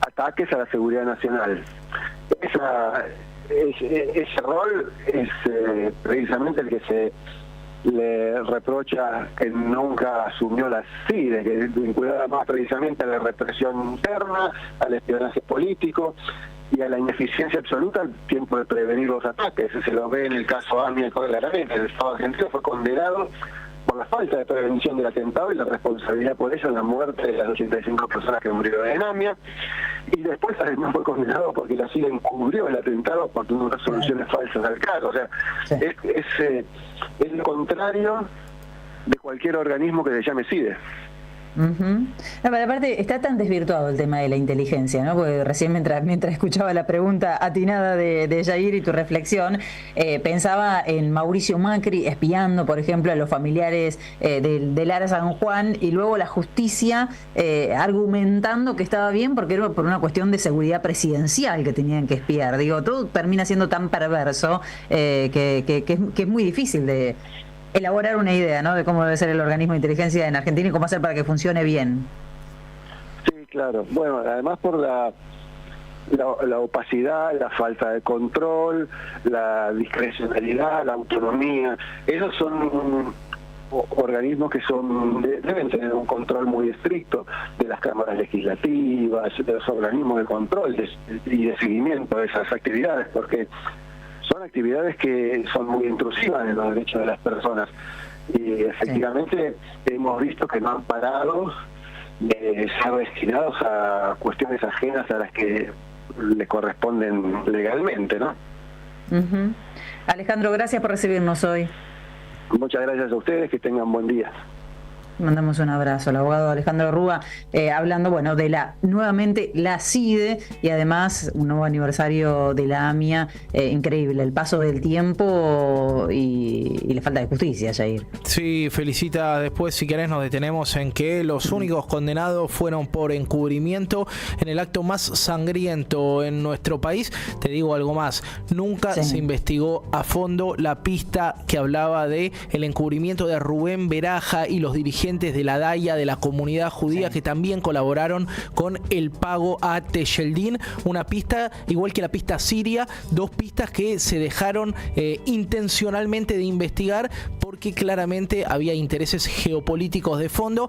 ataques a la seguridad nacional. Ese rol es precisamente el que se le reprocha que nunca asumió la CIDE, que vinculaba más precisamente a la represión interna, al espionaje político y a la ineficiencia absoluta al tiempo de prevenir los ataques. Se lo ve en el caso AMIA claramente. El Estado argentino fue condenado por la falta de prevención del atentado y la responsabilidad por eso en la muerte de las 85 personas que murieron en AMIA, y después además fue condenado porque la CIDE encubrió el atentado por unas resoluciones falsas al caso. O sea, sí. Es lo contrario de cualquier organismo que se llame CIDE. No, pero aparte está tan desvirtuado el tema de la inteligencia, ¿no? Porque recién mientras escuchaba la pregunta atinada de Jair y tu reflexión, pensaba en Mauricio Macri espiando, por ejemplo, a los familiares de Lara San Juan, y luego la justicia argumentando que estaba bien porque era por una cuestión de seguridad presidencial que tenían que espiar. Digo, todo termina siendo tan perverso que es muy difícil de elaborar una idea, ¿no?, de cómo debe ser el organismo de inteligencia en Argentina y cómo hacer para que funcione bien. Sí, claro. Bueno, además por la opacidad, la falta de control, la discrecionalidad, la autonomía. Esos son organismos que deben tener un control muy estricto de las cámaras legislativas, de los organismos de control y de seguimiento de esas actividades, porque son actividades que son muy intrusivas en los derechos de las personas, y efectivamente hemos visto que no han parado de ser destinados a cuestiones ajenas a las que le corresponden legalmente, ¿no? Alejandro, gracias por recibirnos hoy. Muchas gracias a ustedes, que tengan buen día. Mandamos un abrazo al abogado Alejandro Rúa, hablando, bueno, de nuevamente la CIDE, y además un nuevo aniversario de la AMIA. Increíble el paso del tiempo y la falta de justicia, Jair. Sí, felicita. Después, si querés, nos detenemos en que los únicos condenados fueron por encubrimiento en el acto más sangriento en nuestro país. Te digo algo más, nunca se investigó a fondo la pista que hablaba de el encubrimiento de Rubén Baraja y los dirigentes referentes de la Daya, de la comunidad judía, que también colaboraron con el pago a Tejeldín. Una pista, igual que la pista siria, 2 pistas que se dejaron intencionalmente de investigar porque claramente había intereses geopolíticos de fondo.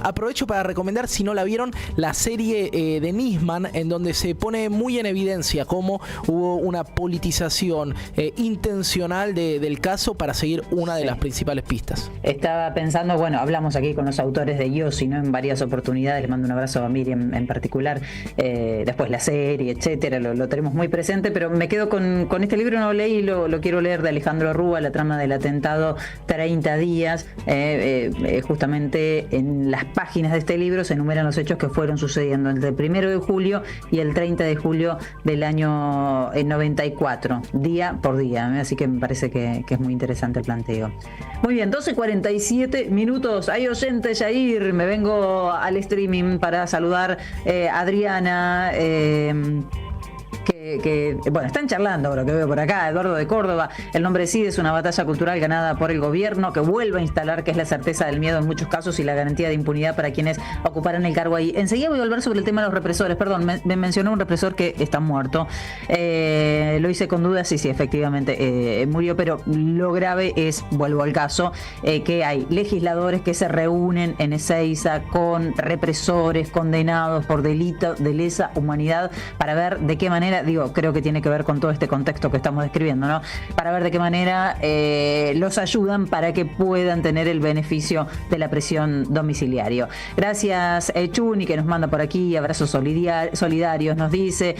Aprovecho para recomendar, si no la vieron, la serie de Nisman, en donde se pone muy en evidencia cómo hubo una politización intencional del caso para seguir una de las principales pistas. Estaba pensando, bueno, hablamos aquí con los autores de Yossi, ¿no? En varias oportunidades, le mando un abrazo a Miriam en particular, después la serie, etcétera, lo tenemos muy presente, pero me quedo con este libro, no lo leí, lo quiero leer, de Alejandro Rúa, La trama del atentado 30 días. Justamente en las páginas de este libro se enumeran los hechos que fueron sucediendo entre el 1 de julio y el 30 de julio del año 94, día por día, así que me parece que es muy interesante el planteo. Muy bien, 12:47 minutos. Hay oyentes, Jair. Me vengo al streaming para saludar a Adriana. Bueno, están charlando, lo que veo por acá. Eduardo de Córdoba: el nombre CIDE es una batalla cultural ganada por el gobierno que vuelve a instalar que es la certeza del miedo en muchos casos y la garantía de impunidad para quienes ocuparan el cargo ahí. Enseguida voy a volver sobre el tema de los represores. Perdón, me mencionó un represor que está muerto. Lo hice con dudas, sí, efectivamente murió, pero lo grave es, vuelvo al caso, que hay legisladores que se reúnen en Ezeiza con represores condenados por delito de lesa humanidad para ver de qué manera, creo que tiene que ver con todo este contexto que estamos describiendo, ¿no? Para ver de qué manera los ayudan para que puedan tener el beneficio de la prisión domiciliario. Gracias, Chuni, que nos manda por aquí abrazos solidarios, nos dice.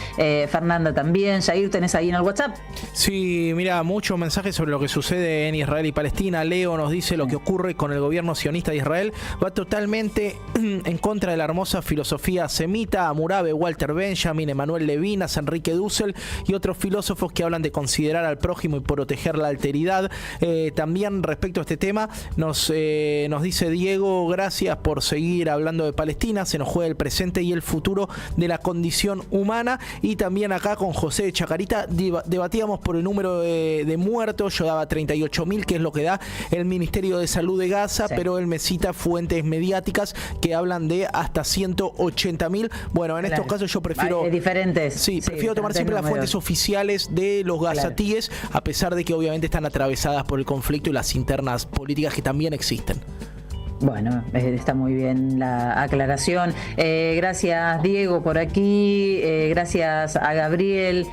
Fernanda también. Jair, ¿tenés ahí en el WhatsApp? Sí, mira, muchos mensajes sobre lo que sucede en Israel y Palestina. Leo nos dice: lo que ocurre con el gobierno sionista de Israel va totalmente en contra de la hermosa filosofía semita. Hammurabi, Walter Benjamin, Emanuel Levinas, Enrique Dussel y otros filósofos que hablan de considerar al prójimo y proteger la alteridad. También respecto a este tema nos dice Diego: gracias por seguir hablando de Palestina, se nos juega el presente y el futuro de la condición humana. Y también acá con José de Chacarita debatíamos por el número de muertos. Yo daba 38.000, que es lo que da el Ministerio de Salud de Gaza, sí, pero él me cita fuentes mediáticas que hablan de hasta 180.000. Bueno, en estos casos yo prefiero diferentes. Sí, prefiero tomar siempre las fuentes oficiales de los gazatíes, a pesar de que obviamente están atravesadas por el conflicto y las internas políticas que también existen. Bueno, está muy bien la aclaración. Gracias, Diego, por aquí. Gracias a Gabriel.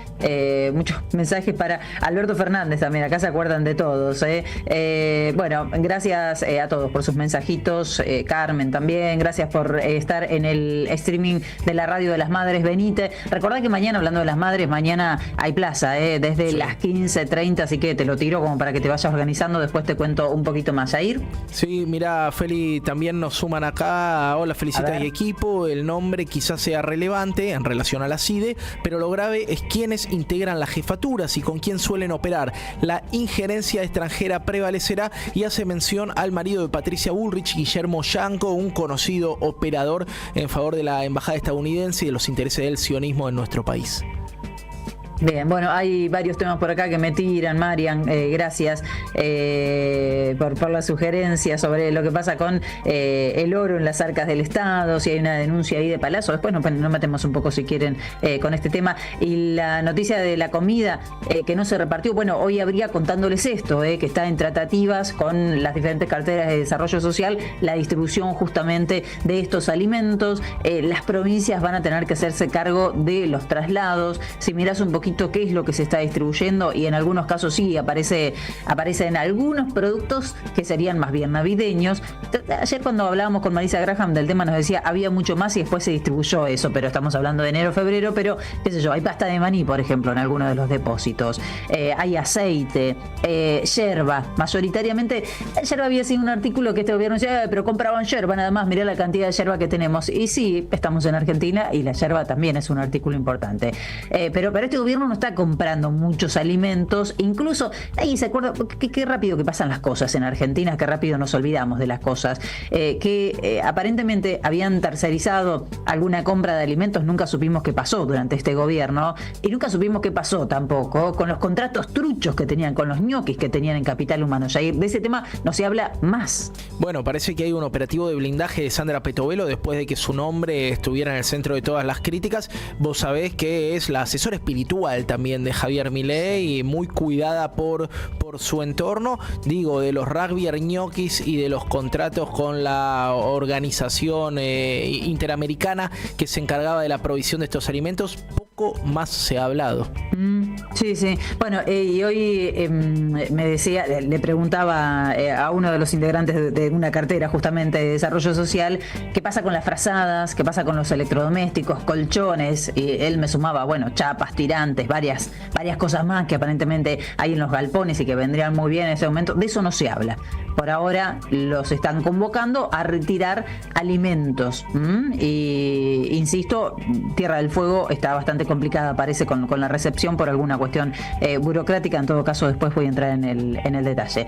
Muchos mensajes para Alberto Fernández también. Acá se acuerdan de todos. Bueno, gracias a todos por sus mensajitos. Carmen también. Gracias por estar en el streaming de la Radio de las Madres. Venite. Recordá que mañana, hablando de las madres, mañana hay plaza, desde las 15:30. Así que te lo tiro como para que te vayas organizando. Después te cuento un poquito más. Jair. Sí, mira, Feli, también nos suman acá: hola, felicitas y equipo. El nombre quizás sea relevante en relación a la CIDE, pero lo grave es quiénes integran las jefaturas y con quién suelen operar. La injerencia extranjera prevalecerá, y hace mención al marido de Patricia Bullrich, Guillermo Yanco, un conocido operador en favor de la embajada estadounidense y de los intereses del sionismo en nuestro país. Bien, bueno, hay varios temas por acá que me tiran, Marian, gracias por la sugerencia sobre lo que pasa con el oro en las arcas del Estado, si hay una denuncia ahí de Palazzo. Después nos metemos un poco, si quieren, con este tema. Y la noticia de la comida que no se repartió, bueno, hoy habría contándoles esto, que está en tratativas con las diferentes carteras de desarrollo social, la distribución justamente de estos alimentos. Las provincias van a tener que hacerse cargo de los traslados. Si mirás un poquito qué es lo que se está distribuyendo, y en algunos casos sí aparecen algunos productos que serían más bien navideños. Ayer cuando hablábamos con Marisa Graham del tema nos decía había mucho más y después se distribuyó eso, pero estamos hablando de enero, febrero, pero qué sé yo, hay pasta de maní, por ejemplo, en algunos de los depósitos, hay aceite, yerba, mayoritariamente. Yerba había sido un artículo que este gobierno decía, pero compraban yerba nada más, mirá la cantidad de yerba que tenemos, y sí, estamos en Argentina y la yerba también es un artículo importante, pero este gobierno gobierno no está comprando muchos alimentos, incluso, ahí se acuerda, qué rápido que pasan las cosas en Argentina, qué rápido nos olvidamos de las cosas, que aparentemente habían tercerizado alguna compra de alimentos, nunca supimos qué pasó durante este gobierno, y nunca supimos qué pasó tampoco con los contratos truchos que tenían, con los ñoquis que tenían en Capital Humano. Ya de ese tema no se habla más. Bueno, parece que hay un operativo de blindaje de Sandra Petovelo después de que su nombre estuviera en el centro de todas las críticas. Vos sabés que es la asesora espiritual también de Javier Milei y muy cuidada por su entorno, digo, de los rugby ñoquis y de los contratos con la organización interamericana que se encargaba de la provisión de estos alimentos. Poco más se ha hablado. Sí, sí. Bueno, y hoy me decía, le preguntaba a uno de los integrantes de una cartera justamente de desarrollo social, qué pasa con las frazadas, qué pasa con los electrodomésticos, colchones, y él me sumaba, bueno, chapas, tirantes, varias cosas más que aparentemente hay en los galpones y que vendrían muy bien en ese momento. De eso no se habla. Por ahora los están convocando a retirar alimentos. Y insisto, Tierra del Fuego está bastante complicada, parece, con la recepción por alguna cuestión burocrática. En todo caso, después voy a entrar en el detalle.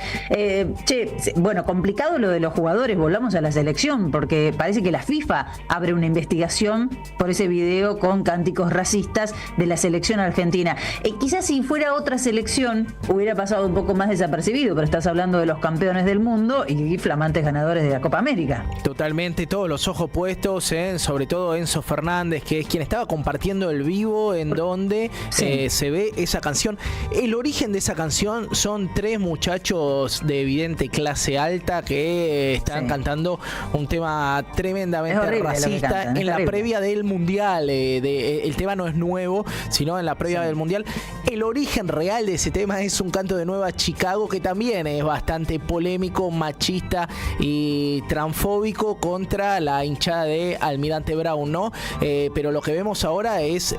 Bueno, complicado lo de los jugadores. Volvamos a la selección, porque parece que la FIFA abre una investigación por ese video con cánticos racistas de la selección argentina. Quizás si fuera otra selección hubiera pasado un poco más desapercibido, pero estás hablando de los campeones del mundo y flamantes ganadores de la Copa América. Totalmente, todos los ojos puestos en, sobre todo, Enzo Fernández, que es quien estaba compartiendo el vivo en donde se ve esa canción. El origen de esa canción son 3 muchachos de evidente clase alta que están cantando un tema tremendamente racista en la previa del Mundial. El tema no es nuevo, sino en la previa del Mundial. El origen real de ese tema es un canto de Nueva Chicago que también es bastante polémico, machista y transfóbico contra la hinchada de Almirante Brown, ¿no? Pero lo que vemos ahora es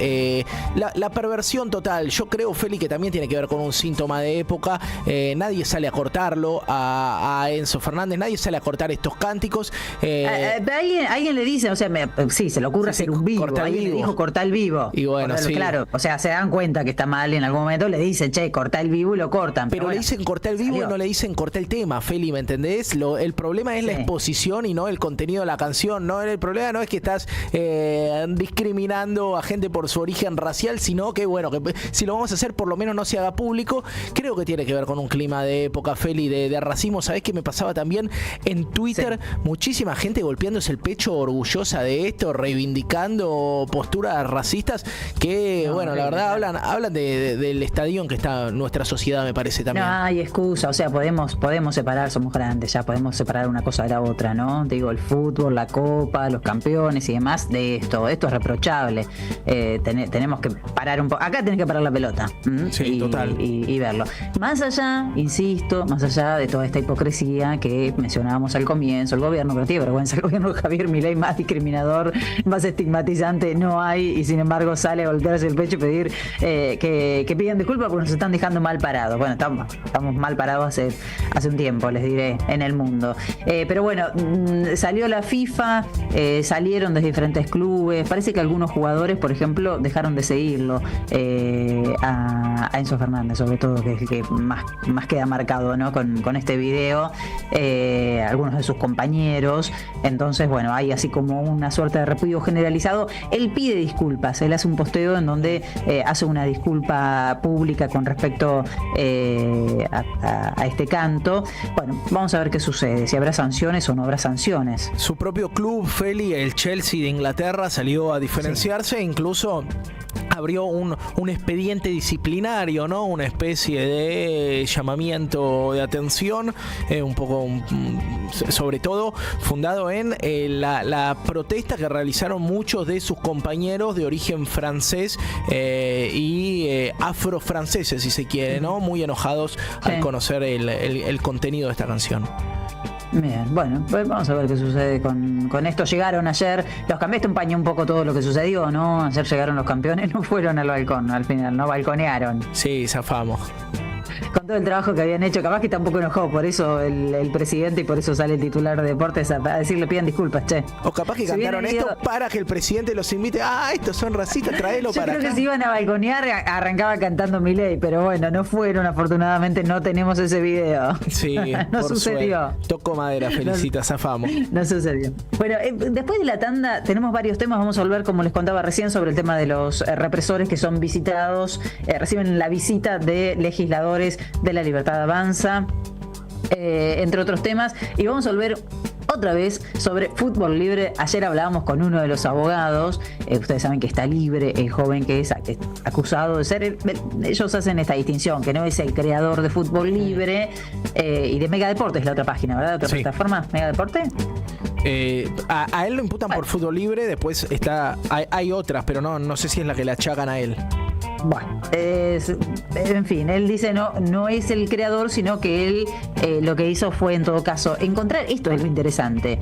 la perversión total. Yo creo, Feli, que también tiene que ver con un síntoma de época. Nadie sale a cortarlo a Enzo Fernández, nadie sale a cortar estos cánticos. Alguien le dice, o sea, sí, se le ocurre hacer un vivo. Alguien le dijo cortar el vivo. Y bueno, claro, o sea, se dan cuenta que está mal, en algún momento le dicen, che, corta el vivo, y lo cortan. Pero le dicen cortar el vivo y no le dicen cortar el tema, Feli, ¿me entendés? El problema es la exposición y no el contenido de la canción. No, el problema no es que estás discriminando a gente por su origen racial, sino que, bueno, que si lo vamos a hacer, por lo menos no se haga público. Creo que tiene que ver con un clima de época, Feli, de racismo. ¿Sabés qué me pasaba también en Twitter? Muchísima gente golpeándose el pecho orgullosa de esto, reivindicando posturas racistas que, bueno, la verdad hablan del estadio en que está nuestra sociedad, me parece también. No hay excusa, o sea, podemos separar, somos grandes, ya podemos separar una cosa de la otra, ¿no? Digo, el fútbol, la copa, los campeones y demás de esto. Esto es reprochable. Tenemos que parar un poco. Acá tenés que parar la pelota. Sí, total. Y verlo. Más allá, insisto, más allá de toda esta hipocresía que mencionábamos al comienzo, el gobierno, pero tiene vergüenza, el gobierno de Javier Milei, más discriminador, más estigmatizante no hay, y sin embargo sale a golpearse el pecho y pedir que pidan disculpas porque nos están dejando mal parados. Bueno, estamos mal parados hace un tiempo, les diré, en el mundo. Pero bueno, salió la FIFA, salieron desde diferentes clubes. Parece que algunos jugadores, por ejemplo, dejaron de seguirlo a Enzo Fernández, sobre todo, que es el que más queda marcado, ¿no? con este video. Algunos de sus compañeros. Entonces, bueno, hay así como una suerte de repudio generalizado. Él pide disculpas, él hace un posteo en donde hace una disculpa pública con respecto a este canto. Bueno, vamos a ver qué sucede, si habrá sanciones o no habrá sanciones. Su propio club, Feli, el Chelsea de Inglaterra, salió a diferenciarse, incluso abrió un expediente disciplinario, ¿no? Una especie de llamamiento de atención, un poco, sobre todo, fundado en la protesta que realizaron muchos de sus compañeros de origen francés y afrofranceses, si se quiere, ¿no? Muy enojados al conocer el contenido de esta canción. Bien, bueno, pues vamos a ver qué sucede con esto. Llegaron ayer los campeones, esto empañó un poco todo lo que sucedió, ¿no? Ayer llegaron los campeones, no fueron al balcón al final, no balconearon. Sí, zafamos. con todo el trabajo que habían hecho. Capaz que tampoco enojó, por eso el presidente y por eso sale el titular de deportes a decirle pidan disculpas, che. O capaz que Se cantaron hubieran esto ido- para que el presidente los invite. Ah, estos son racistas, traelo Yo para creo acá. que si iban a balconear arrancaba cantando Milei, pero bueno, no fueron, afortunadamente no tenemos ese video. Sí, no por sucedió. suerte. Toco madera, felicita, zafamos. No sucedió. Bueno, después de la tanda tenemos varios temas. Vamos a volver, como les contaba recién, sobre el tema de los represores que son visitados, reciben la visita de legisladores de La Libertad Avanza, entre otros temas. Y vamos a volver otra vez sobre fútbol libre. Ayer hablábamos con uno de los abogados. Ustedes saben que está libre el joven que es acusado de ser. Ellos hacen esta distinción, que no es el creador de fútbol libre y de Mega Deportes, la otra página, ¿verdad? Otra Sí. plataforma, Mega Deporte. A él lo imputan por fútbol libre, después hay otras, pero no sé si es la que le achacan a él. Bueno, en fin, él dice no es el creador, sino que él lo que hizo fue, en todo caso, encontrar, esto es lo interesante,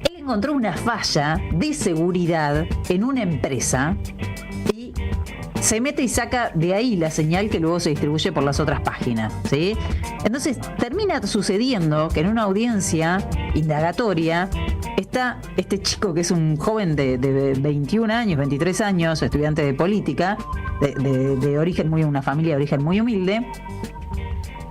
él encontró una falla de seguridad en una empresa y se mete y saca de ahí la señal que luego se distribuye por las otras páginas, ¿sí? Entonces termina sucediendo que en una audiencia indagatoria está este chico que es un joven de 21 años, 23 años, estudiante de política, de origen una familia de origen muy humilde.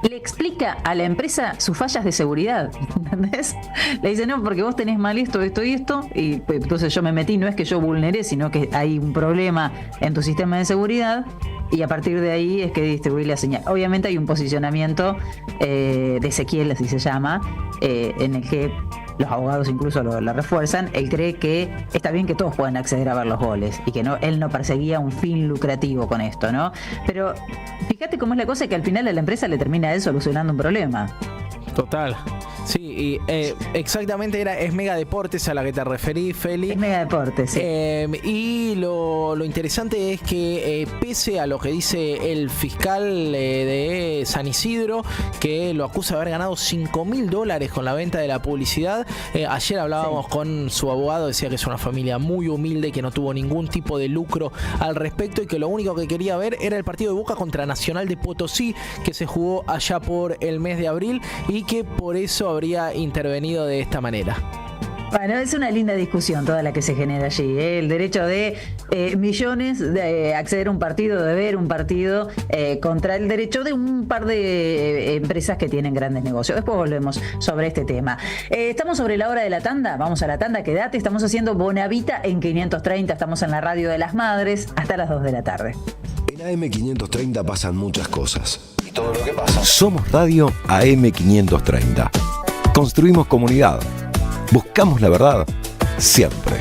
Le explica a la empresa sus fallas de seguridad, ¿entendés? Le dice, no, porque vos tenés mal esto, esto y esto, y pues, entonces yo me metí, no es que yo vulneré, sino que hay un problema en tu sistema de seguridad, y a partir de ahí es que distribuí la señal. Obviamente hay un posicionamiento de Ezequiel, así se llama, en el que los abogados incluso lo refuerzan. Él cree que está bien que todos puedan acceder a ver los goles y que él no perseguía un fin lucrativo con esto, ¿no? Pero fíjate cómo es la cosa, que al final a la empresa le termina él solucionando un problema. Total. Sí, y exactamente es Mega Deportes a la que te referí, Feli. Es Mega Deportes, sí. Y lo interesante es que pese a lo que dice el fiscal de San Isidro, que lo acusa de haber ganado $5.000 con la venta de la publicidad, ayer hablábamos con su abogado, decía que es una familia muy humilde, que no tuvo ningún tipo de lucro al respecto y que lo único que quería ver era el partido de Boca contra Nacional de Potosí, que se jugó allá por el mes de abril y que por eso habría intervenido de esta manera. Bueno, es una linda discusión toda la que se genera allí, ¿eh? El derecho de millones de acceder a un partido, de ver un partido, contra el derecho de un par de empresas que tienen grandes negocios. Después volvemos sobre este tema. Estamos sobre la hora de la tanda, vamos a la tanda, quédate, estamos haciendo Bonavita en 530, estamos en la radio de las madres hasta las 2 de la tarde. En AM530 pasan muchas cosas. Y todo lo que pasa. Somos Radio AM530. Construimos comunidad. Buscamos la verdad siempre.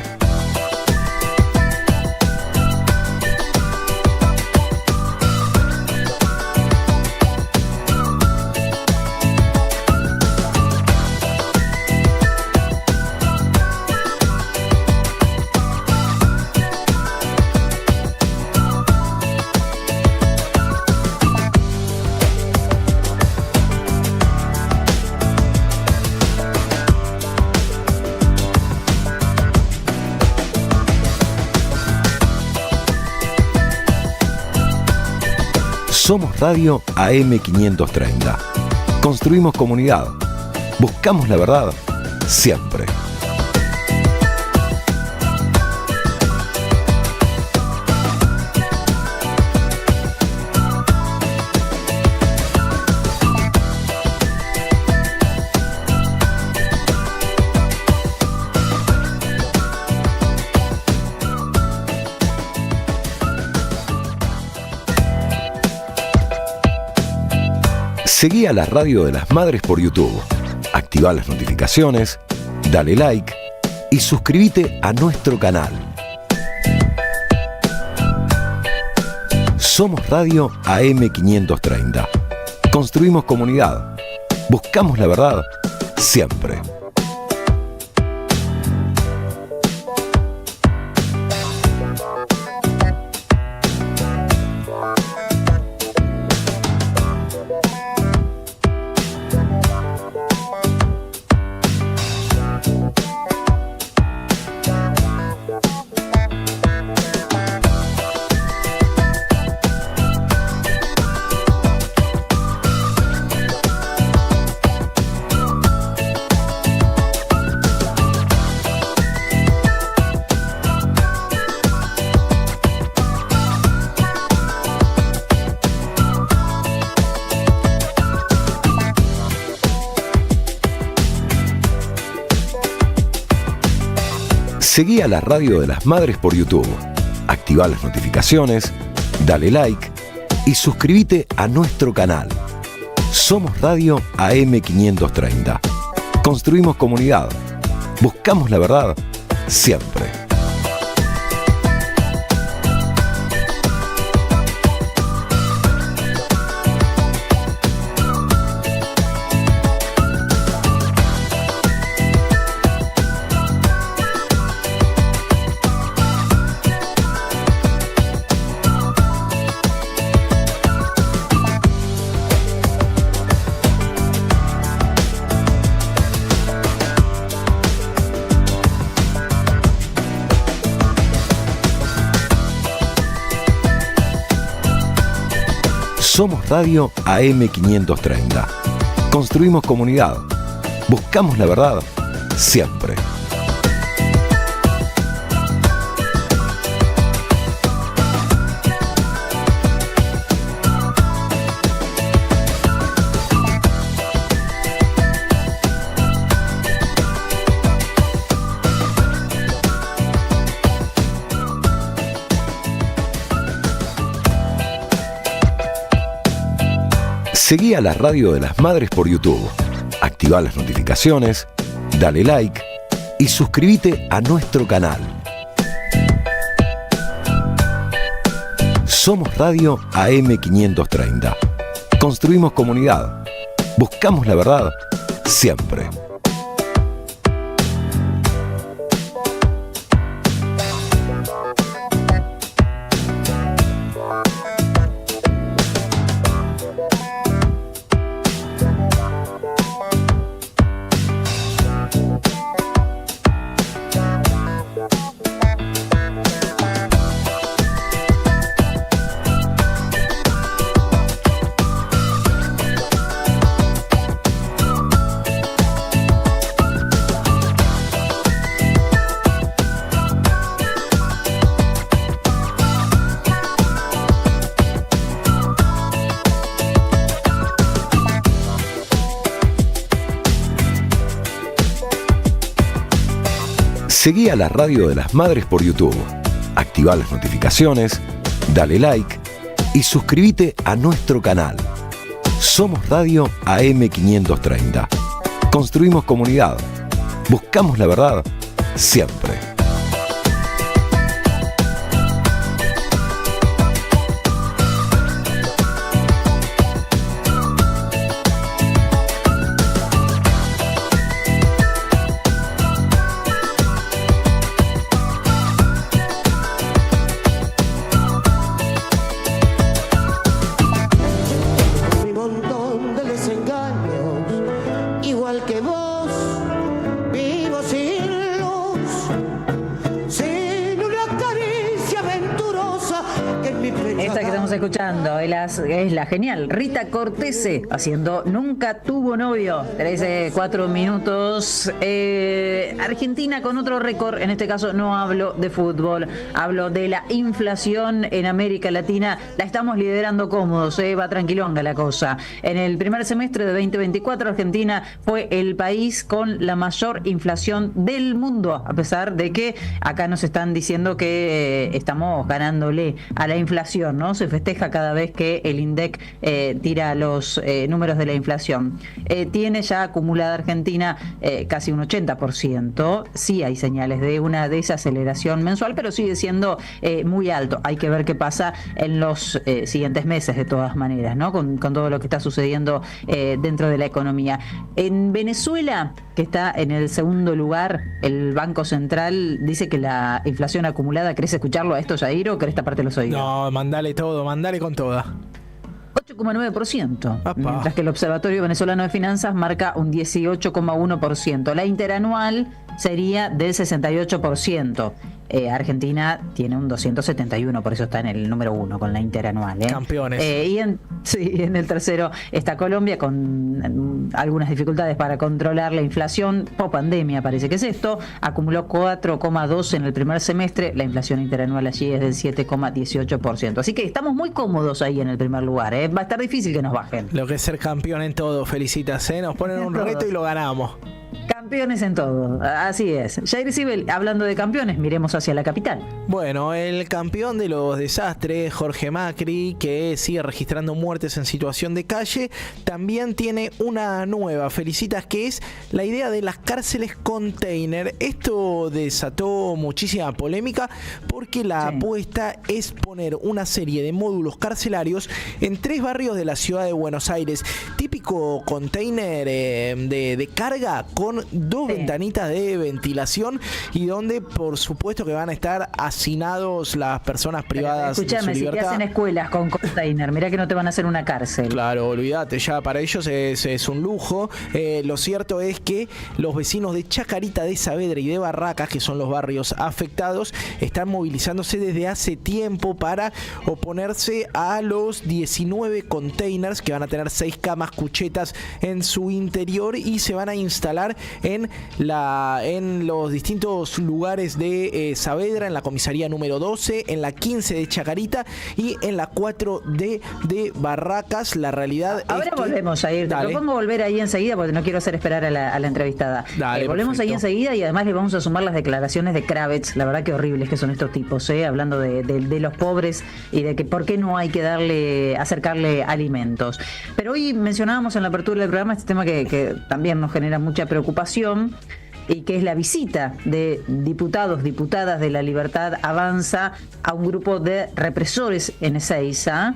Somos Radio AM530. Construimos comunidad. Buscamos la verdad siempre. Seguí a la radio de las madres por YouTube. Activa las notificaciones, dale like y suscríbete a nuestro canal. Somos Radio AM530. Construimos comunidad. Buscamos la verdad siempre. Seguí a la Radio de las Madres por YouTube. Activá las notificaciones, dale like y suscríbete a nuestro canal. Somos Radio AM530. Construimos comunidad. Buscamos la verdad siempre. Somos Radio AM530. Construimos comunidad. Buscamos la verdad siempre. Seguí a la Radio de las Madres por YouTube. Activá las notificaciones, dale like y suscríbete a nuestro canal. Somos Radio AM530. Construimos comunidad. Buscamos la verdad siempre. Seguí a la Radio de las Madres por YouTube. Activá las notificaciones, dale like y suscríbete a nuestro canal. Somos Radio AM530. Construimos comunidad. Buscamos la verdad siempre. Escuchando, es la genial Rita Cortese haciendo Nunca tuvo novio. 4 minutos. Argentina con otro récord. En este caso no hablo de fútbol, hablo de la inflación en América Latina. La estamos liderando cómodos, va tranquilonga la cosa. En el primer semestre de 2024 Argentina fue el país con la mayor inflación del mundo, a pesar de que acá nos están diciendo que estamos ganándole a la inflación, ¿no? Se festeja cada vez que el INDEC tira los números de la inflación. Tiene ya acumulada Argentina casi un 80%. Sí hay señales de una desaceleración mensual, pero sigue siendo muy alto. Hay que ver qué pasa en los siguientes meses, de todas maneras, ¿no? Con todo lo que está sucediendo dentro de la economía. En Venezuela, que está en el segundo lugar, el Banco Central dice que la inflación acumulada, ¿querés escucharlo a esto, Jair, o querés taparte los oídos? No, mandale todo, mandale con toda. 8,9%, mientras que el Observatorio Venezolano de Finanzas marca un 18,1%. La interanual sería del 68%. Argentina tiene un 271, por eso está en el número 1 con la interanual. Campeones. Y en el tercero está Colombia, con algunas dificultades para controlar la inflación. Pandemia parece que es esto. Acumuló 4,2 en el primer semestre. La inflación interanual allí es del 7,18%. Así que estamos muy cómodos ahí en el primer lugar. Va a estar difícil que nos bajen. Lo que es ser campeón en todo, felicitas, Nos ponen un reto y lo ganamos. Campeones en todo, así es. Jair Sibel, hablando de campeones, miremos hacia la capital. Bueno, el campeón de los desastres, Jorge Macri, que sigue registrando muertes en situación de calle, también tiene una nueva, Felicitas, que es la idea de las cárceles container. Esto desató muchísima polémica porque la apuesta es poner una serie de módulos carcelarios en 3 barrios de la ciudad de Buenos Aires. Típico container de carga con 2 ventanitas de ventilación y donde por supuesto que van a estar hacinados las personas privadas de su libertad. Escúchame, si te hacen escuelas con container, mirá que no te van a hacer una cárcel. Claro, olvídate, ya para ellos es un lujo. Lo cierto es que los vecinos de Chacarita, de Saavedra y de Barracas, que son los barrios afectados, están movilizándose desde hace tiempo para oponerse a los 19 containers que van a tener 6 camas cuchetas en su interior y se van a instalar en los distintos lugares de Saavedra, en la comisaría número 12, en la 15 de Chacarita y en la 4D de Barracas. La realidad ahora es que... volvemos a ir, te propongo volver ahí enseguida porque no quiero hacer esperar a la entrevistada. Volvemos ahí enseguida y además le vamos a sumar las declaraciones de Kravitz, la verdad que horribles que son estos tipos, hablando de los pobres y de que por qué no hay que acercarle alimentos. Pero hoy mencionábamos en la apertura del programa este tema que también nos genera mucha preocupación y que es la visita de diputados, diputadas de La Libertad Avanza a un grupo de represores en Ezeiza.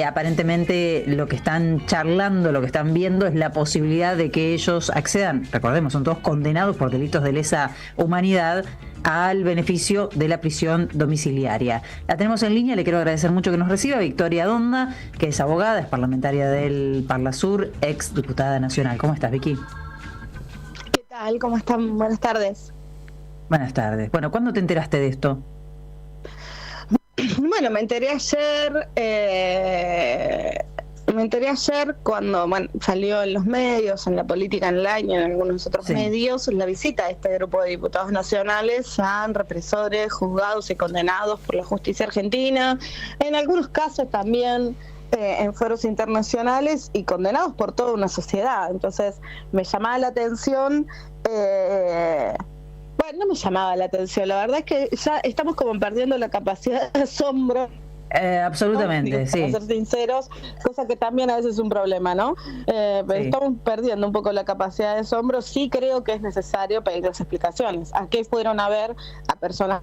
Aparentemente lo que están charlando, lo que están viendo es la posibilidad de que ellos accedan, recordemos, son todos condenados por delitos de lesa humanidad, al beneficio de la prisión domiciliaria. La tenemos en línea, le quiero agradecer mucho que nos reciba Victoria Donda, que es abogada, es parlamentaria del Parlasur, ex diputada nacional. ¿Cómo estás, Vicky? ¿Qué tal? ¿Cómo están? Buenas tardes. Buenas tardes. Bueno, ¿cuándo te enteraste de esto? Bueno, me enteré ayer cuando salió en los medios, en la política online y en algunos otros medios, la visita de este grupo de diputados nacionales a represores juzgados y condenados por la justicia argentina, en algunos casos también en foros internacionales y condenados por toda una sociedad. Entonces me llamaba la atención... Bueno, no me llamaba la atención, la verdad es que ya estamos como perdiendo la capacidad de asombro. Absolutamente, sí. Para ser sinceros, cosa que también a veces es un problema, ¿no? Pero estamos perdiendo un poco la capacidad de asombro. Sí creo que es necesario pedir las explicaciones. ¿A qué fueron a ver a personas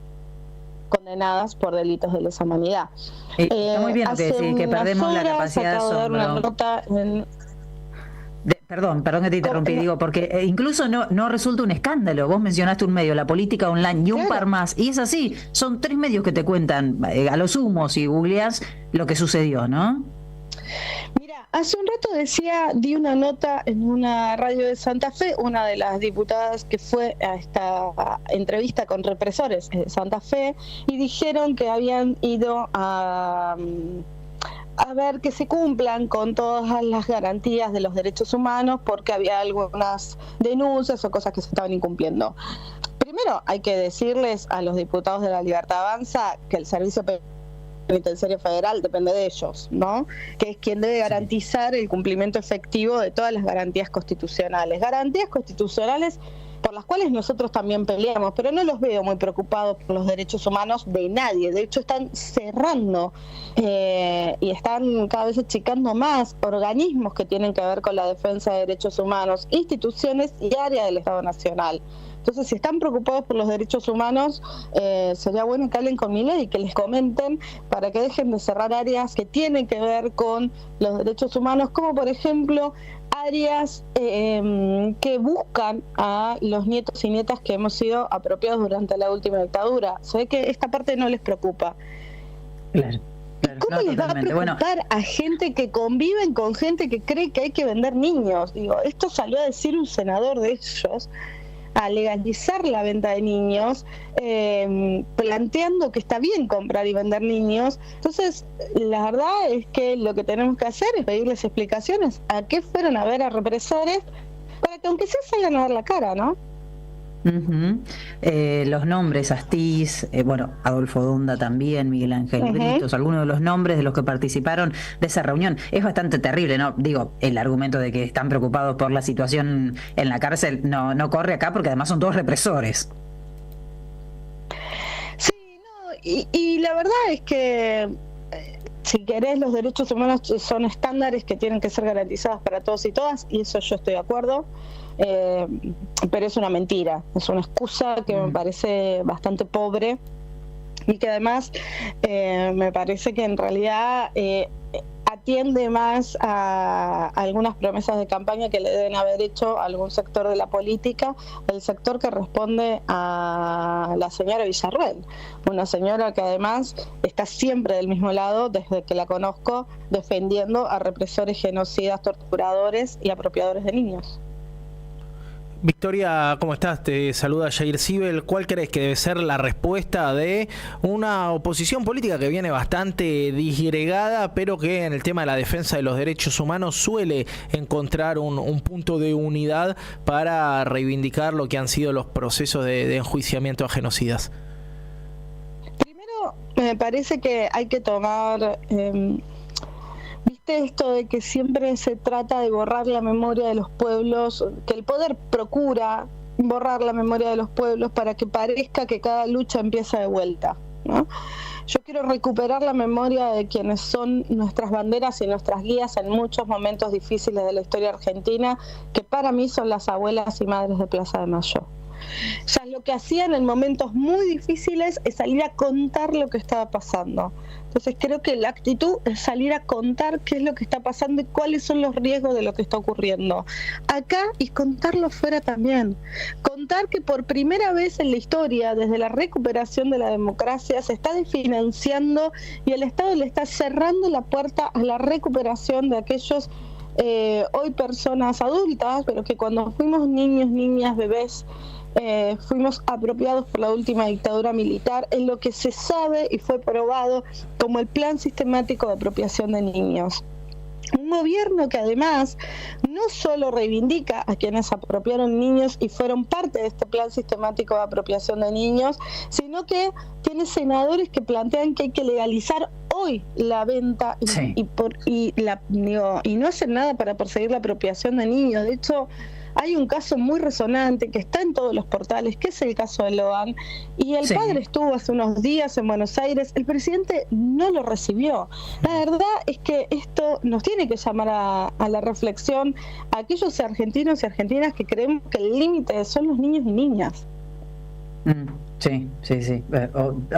condenadas por delitos de lesa humanidad? Está muy bien lo que decís, que perdemos la capacidad de asombro. Perdón que te interrumpí, digo, porque incluso no resulta un escándalo. Vos mencionaste un medio, la política online y un par más, y es así, son 3 medios que te cuentan, a lo sumo, si googleás lo que sucedió, ¿no? Mira, hace un rato di una nota en una radio de Santa Fe, una de las diputadas que fue a esta entrevista con represores de Santa Fe, y dijeron que habían ido a ver que se cumplan con todas las garantías de los derechos humanos porque había algunas denuncias o cosas que se estaban incumpliendo. Primero hay que decirles a los diputados de La Libertad Avanza que el Servicio Penitenciario Federal depende de ellos, ¿no? Que es quien debe garantizar el cumplimiento efectivo de todas las garantías constitucionales. Garantías constitucionales por las cuales nosotros también peleamos, pero no los veo muy preocupados por los derechos humanos de nadie. De hecho, están cerrando y están cada vez achicando más organismos que tienen que ver con la defensa de derechos humanos, instituciones y áreas del Estado Nacional. Entonces, si están preocupados por los derechos humanos, sería bueno que hablen con Milei y que les comenten para que dejen de cerrar áreas que tienen que ver con los derechos humanos, como por ejemplo áreas que buscan a los nietos y nietas que hemos sido apropiados durante la última dictadura. Se ve que esta parte no les preocupa. Claro. ¿Cómo les va a preocupar a gente que conviven con gente que cree que hay que vender niños? Digo, esto salió a decir un senador de ellos, a legalizar la venta de niños, planteando que está bien comprar y vender niños. Entonces, la verdad es que lo que tenemos que hacer es pedirles explicaciones a qué fueron a ver a represores, para que aunque sea salgan a dar la cara, ¿no? Ujú. Los nombres, Astiz, bueno, Adolfo Donda también, Miguel Ángel Britos, algunos de los nombres de los que participaron de esa reunión. Es bastante terrible, ¿no? Digo, el argumento de que están preocupados por la situación en la cárcel no corre acá porque además son todos represores. Sí, no, y la verdad es que si querés, los derechos humanos son estándares que tienen que ser garantizados para todos y todas, y eso yo estoy de acuerdo, pero es una mentira, es una excusa que me parece bastante pobre y que además me parece que en realidad atiende más a algunas promesas de campaña que le deben haber hecho a algún sector de la política, el sector que responde a la señora Villarruel, una señora que además está siempre del mismo lado desde que la conozco, defendiendo a represores, genocidas, torturadores y apropiadores de niños. Victoria, ¿cómo estás? Te saluda Jair Sibel. ¿Cuál crees que debe ser la respuesta de una oposición política que viene bastante disgregada, pero que en el tema de la defensa de los derechos humanos suele encontrar un punto de unidad para reivindicar lo que han sido los procesos de enjuiciamiento a genocidas? Primero, me parece que hay que tomar... ¿Viste esto de que siempre se trata de borrar la memoria de los pueblos, que el poder procura borrar la memoria de los pueblos para que parezca que cada lucha empieza de vuelta, ¿no? Yo quiero recuperar la memoria de quienes son nuestras banderas y nuestras guías en muchos momentos difíciles de la historia argentina, que para mí son las abuelas y madres de Plaza de Mayo. O sea, lo que hacían en momentos muy difíciles es salir a contar lo que estaba pasando. Entonces creo que la actitud es salir a contar qué es lo que está pasando y cuáles son los riesgos de lo que está ocurriendo acá y contarlo afuera también. Contar que por primera vez en la historia, desde la recuperación de la democracia, se está desfinanciando y el Estado le está cerrando la puerta a la recuperación de aquellos hoy personas adultas, pero que cuando fuimos niños, niñas, bebés, fuimos apropiados por la última dictadura militar en lo que se sabe y fue probado como el plan sistemático de apropiación de niños. Un gobierno que además no solo reivindica a quienes apropiaron niños y fueron parte de este plan sistemático de apropiación de niños, sino que tiene senadores que plantean que hay que legalizar hoy la venta y no hacen nada para perseguir la apropiación de niños. De hecho, hay un caso muy resonante que está en todos los portales, que es el caso de Loan, y el padre estuvo hace unos días en Buenos Aires, el presidente no lo recibió. La verdad es que esto nos tiene que llamar a la reflexión a aquellos argentinos y argentinas que creemos que el límite son los niños y niñas. Sí.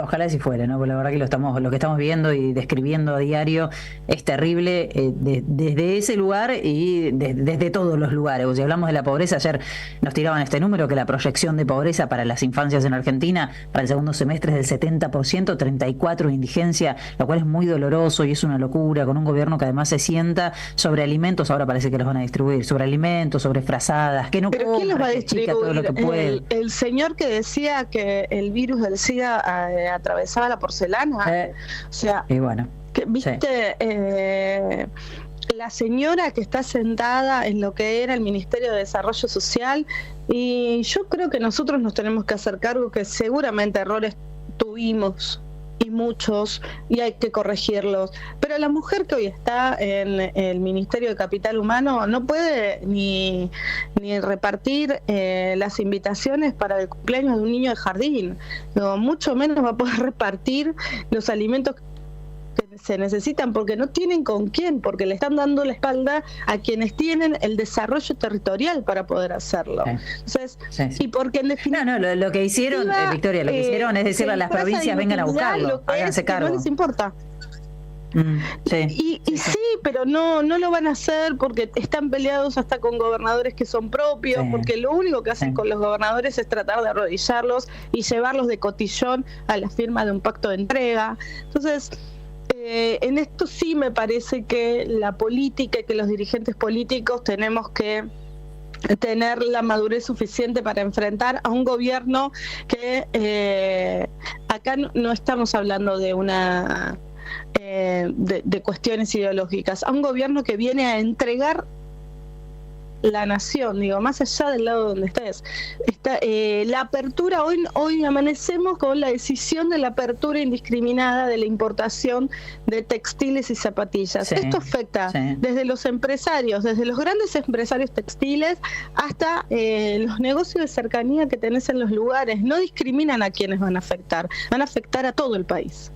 Ojalá si fuera, ¿no? Porque la verdad que lo que estamos viendo y describiendo a diario es terrible desde ese lugar y desde todos los lugares. O si hablamos de la pobreza, ayer nos tiraban este número, que la proyección de pobreza para las infancias en Argentina para el segundo semestre es del 70%, 34% de indigencia, lo cual es muy doloroso y es una locura, con un gobierno que además se sienta sobre alimentos, ahora parece que los van a distribuir, sobre alimentos, sobre frazadas, que no ¿pero quién los va a distribuir? Todo lo que puede. El señor que decía que el virus del SIDA atravesaba la porcelana, o sea, y bueno, viste, la señora que está sentada en lo que era el Ministerio de Desarrollo Social, y yo creo que nosotros nos tenemos que hacer cargo que seguramente errores tuvimos y muchos, y hay que corregirlos, pero la mujer que hoy está en el Ministerio de Capital Humano no puede ni repartir las invitaciones para el cumpleaños de un niño de jardín, no, mucho menos va a poder repartir los alimentos que se necesitan, porque no tienen con quién, porque le están dando la espalda a quienes tienen el desarrollo territorial para poder hacerlo. Entonces, y porque en definitiva... No, lo que hicieron, Victoria, lo que hicieron es decirle a las provincias, vengan a buscarlo, háganse cargo. No les importa. Y sí, pero no lo van a hacer porque están peleados hasta con gobernadores que son propios, porque lo único que hacen con los gobernadores es tratar de arrodillarlos y llevarlos de cotillón a la firma de un pacto de entrega. Entonces, en esto sí me parece que la política y que los dirigentes políticos tenemos que tener la madurez suficiente para enfrentar a un gobierno que acá no estamos hablando de una de cuestiones ideológicas, a un gobierno que viene a entregar la nación, digo, más allá del lado donde estés. La apertura, hoy amanecemos con la decisión de la apertura indiscriminada de la importación de textiles y zapatillas. Sí, esto afecta desde los empresarios, desde los grandes empresarios textiles hasta los negocios de cercanía que tenés en los lugares. No discriminan a quienes van a afectar a todo el país.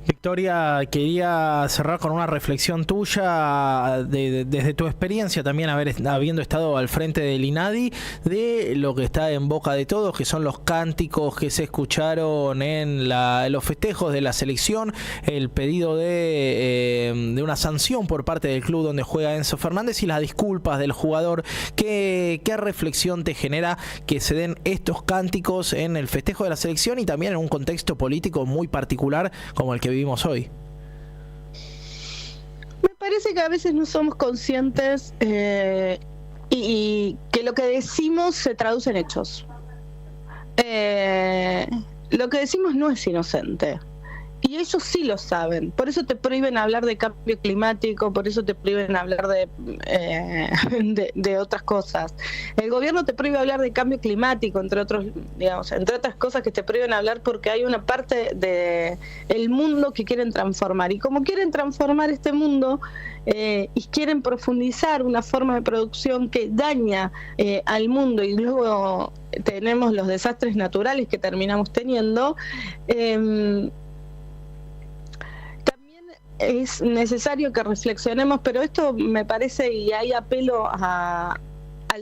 Victoria, quería cerrar con una reflexión tuya desde tu experiencia también habiendo estado al frente del INADI, de lo que está en boca de todos, que son los cánticos que se escucharon en los festejos de la selección, el pedido de una sanción por parte del club donde juega Enzo Fernández y las disculpas del jugador. ¿Qué reflexión te genera que se den estos cánticos en el festejo de la selección y también en un contexto político muy particular como el que vivimos hoy? Me parece que a veces no somos conscientes y que lo que decimos se traduce en hechos. Lo que decimos no es inocente. Y ellos sí lo saben, por eso te prohíben hablar de cambio climático, por eso te prohíben hablar de otras cosas. El gobierno te prohíbe hablar de cambio climático, entre otras cosas que te prohíben hablar porque hay una parte del mundo que quieren transformar. Y como quieren transformar este mundo y quieren profundizar una forma de producción que daña al mundo, y luego tenemos los desastres naturales que terminamos teniendo, es necesario que reflexionemos, pero esto me parece, y hay apelo al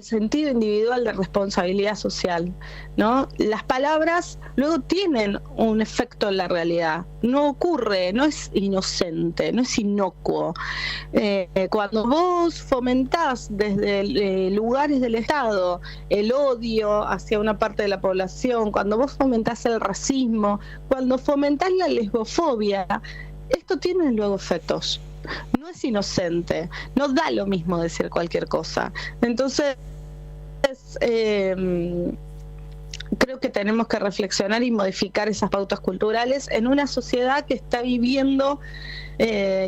sentido individual de responsabilidad social, ¿no? Las palabras luego tienen un efecto en la realidad, no ocurre, no es inocente, no es inocuo. Cuando vos fomentás desde lugares del Estado el odio hacia una parte de la población, cuando vos fomentás el racismo, cuando fomentás la lesbofobia, esto tiene luego efectos. No es inocente, no da lo mismo decir cualquier cosa. Entonces, creo que tenemos que reflexionar y modificar esas pautas culturales en una sociedad que está viviendo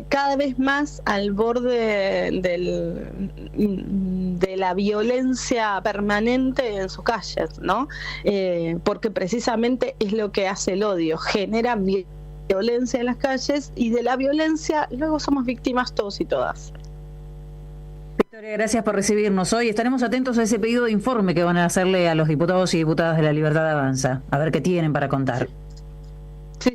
cada vez más al borde de la violencia permanente en sus calles, ¿no? Porque precisamente es lo que hace el odio, genera violencia en las calles, y de la violencia luego somos víctimas todos y todas. Victoria, gracias por recibirnos hoy. Estaremos atentos a ese pedido de informe que van a hacerle a los diputados y diputadas de La Libertad Avanza, a ver qué tienen para contar.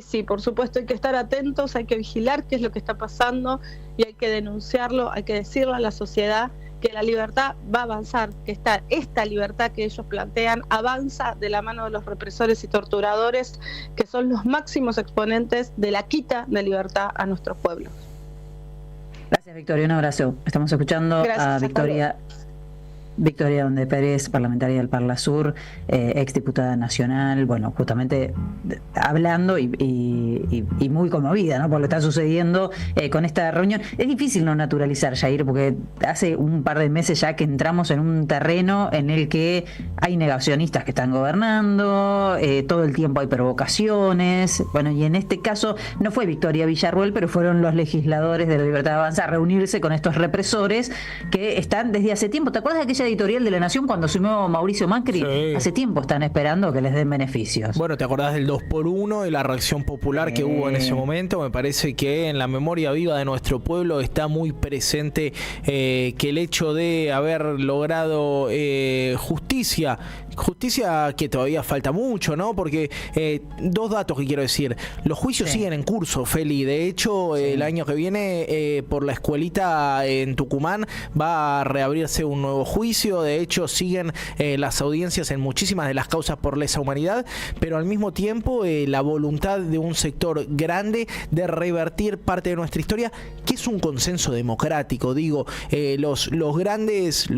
Sí, por supuesto, hay que estar atentos, hay que vigilar qué es lo que está pasando y hay que denunciarlo, hay que decirle a la sociedad que la libertad va a avanzar, que esta libertad que ellos plantean avanza de la mano de los represores y torturadores, que son los máximos exponentes de la quita de libertad a nuestros pueblos. Gracias, Victoria, un abrazo. Estamos escuchando a Victoria Donde Pérez, parlamentaria del Parla Sur, exdiputada nacional, bueno, justamente hablando y muy conmovida, ¿no?, por lo que está sucediendo con esta reunión. Es difícil no naturalizar, Jair, porque hace un par de meses ya que entramos en un terreno en el que hay negacionistas que están gobernando, todo el tiempo hay provocaciones, bueno, y en este caso no fue Victoria Villarruel, pero fueron los legisladores de La Libertad Avanza a reunirse con estos represores que están desde hace tiempo. ¿Te acuerdas de aquella editorial de La Nación cuando asumió Mauricio Macri? Sí. Hace tiempo están esperando que les den beneficios. Bueno, ¿te acordás del 2x1 y la reacción popular que hubo en ese momento? Me parece que en la memoria viva de nuestro pueblo está muy presente que el hecho de haber logrado justicia que todavía falta mucho, ¿no? Porque dos datos que quiero decir. Los juicios siguen en curso, Feli. De hecho, el año que viene, por la escuelita en Tucumán, va a reabrirse un nuevo juicio. De hecho, siguen las audiencias en muchísimas de las causas por lesa humanidad, pero al mismo tiempo la voluntad de un sector grande de revertir parte de nuestra historia, que es un consenso democrático. Digo, las grandes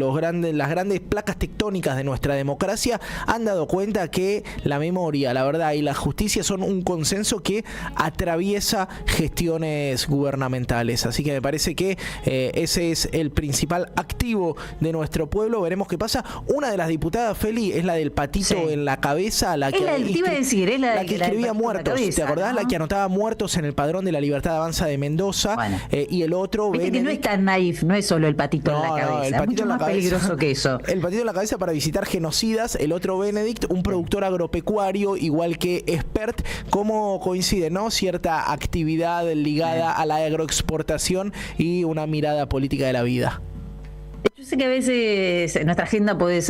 placas tectónicas de nuestra democracia democracia han dado cuenta que la memoria, la verdad y la justicia son un consenso que atraviesa gestiones gubernamentales. Así que me parece que ese es el principal activo de nuestro pueblo. Veremos qué pasa. Una de las diputadas, Feli, es la del patito en la cabeza, la que, te iba a decir, es la que escribía muertos. ¿Te acordás? ¿No? La que anotaba muertos en el padrón de la Libertad Avanza de Mendoza. Bueno. Y el otro, que no es tan naif, no es solo el patito en la cabeza. No, el patito mucho en la más cabeza, peligroso que eso. El patito en la cabeza para visitar genocidas. El otro, Benedict, un productor agropecuario, igual que expert. ¿Cómo coincide, no? Cierta actividad ligada a la agroexportación y una mirada política de la vida. Yo sé que a veces nuestra agenda puede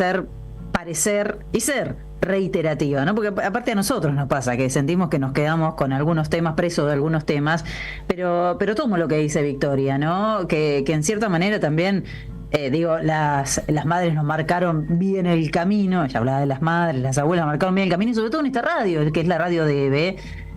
parecer y ser reiterativa, ¿no? Porque aparte a nosotros nos pasa que sentimos que nos quedamos con algunos temas, presos de algunos temas, pero tomo lo que dice Victoria, ¿no? Que en cierta manera también las madres nos marcaron bien el camino. Ella hablaba de las madres, las abuelas marcaron bien el camino, y sobre todo en esta radio, que es la radio de EVE,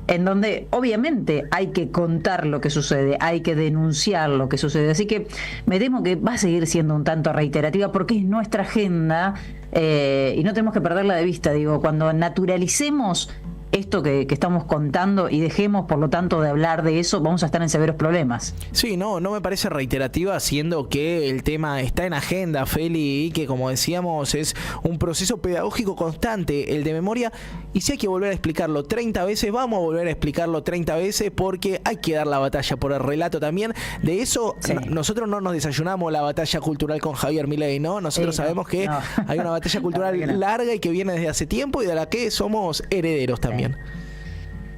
en donde obviamente hay que contar lo que sucede, hay que denunciar lo que sucede. Así que me temo que va a seguir siendo un tanto reiterativa porque es nuestra agenda y no tenemos que perderla de vista. Cuando naturalicemos esto que estamos contando y dejemos, por lo tanto, de hablar de eso, vamos a estar en severos problemas. Sí, no me parece reiterativa, siendo que el tema está en agenda, Feli, y que, como decíamos, es un proceso pedagógico constante, el de memoria, y si hay que volver a explicarlo 30 veces, vamos a volver a explicarlo 30 veces, porque hay que dar la batalla por el relato también. De eso, sí. Nosotros no nos desayunamos la batalla cultural con Javier Milei, ¿no? Nosotros sabemos que hay una batalla cultural larga y que viene desde hace tiempo y de la que somos herederos también.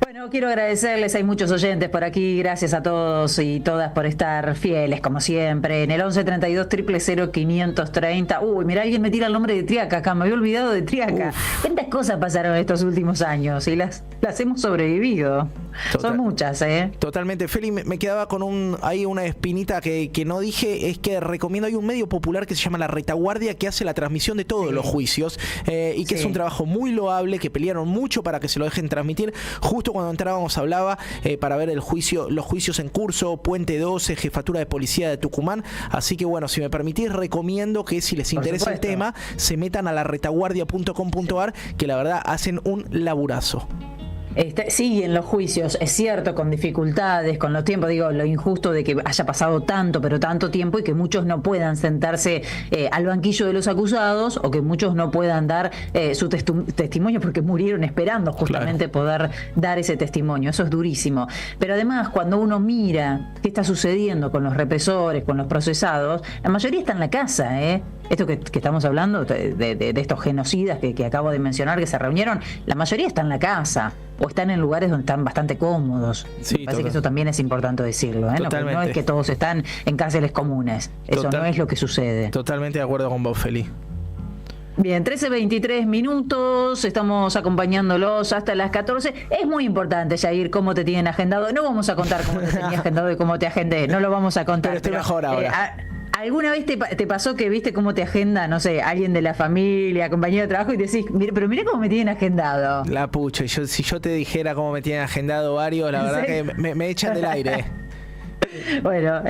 Bueno, quiero agradecerles, hay muchos oyentes por aquí, gracias a todos y todas por estar fieles, como siempre, en el 11 32 000 530. Uy, mira, alguien me tira el nombre de Triaca acá, me había olvidado de Triaca. ¿Cuántas cosas pasaron estos últimos años y las hemos sobrevivido? Son muchas, ¿eh? Totalmente. Feli, me quedaba con una espinita que no dije, es que recomiendo, hay un medio popular que se llama La Retaguardia, que hace la transmisión de todos los juicios y que es un trabajo muy loable, que pelearon mucho para que se lo dejen transmitir. Justo cuando entrábamos hablaba para ver los juicios en curso, Puente 12, Jefatura de Policía de Tucumán. Así que bueno, si me permitís, recomiendo que si les interesa el tema, se metan a laretaguardia.com.ar, que la verdad hacen un laburazo. Siguen los juicios, es cierto, con dificultades, con los tiempos, lo injusto de que haya pasado pero tanto tiempo y que muchos no puedan sentarse al banquillo de los acusados o que muchos no puedan dar su testimonio porque murieron esperando justamente poder dar ese testimonio. Eso es durísimo. Pero además, cuando uno mira qué está sucediendo con los represores, con los procesados, la mayoría está en la casa, Esto que estamos hablando de estos genocidas que acabo de mencionar, que se reunieron, la mayoría está en la casa o están en lugares donde están bastante cómodos. Me parece que eso también es importante decirlo, no es que todos están en cárceles comunes. Eso no es lo que sucede. Totalmente de acuerdo con vos, Feli. Bien, 13:23, estamos acompañándolos hasta las 14. Es muy importante, Jair, cómo te tienen agendado. No vamos a contar cómo te tenía agendado y cómo te agendé, no lo vamos a contar. Pero estoy mejor ahora. ¿Alguna vez te pasó que viste cómo te agenda, no sé, alguien de la familia, compañero de trabajo, y decís, pero mira cómo me tienen agendado? La pucha, y si yo te dijera cómo me tienen agendado varios, la verdad que me echan del aire. Bueno,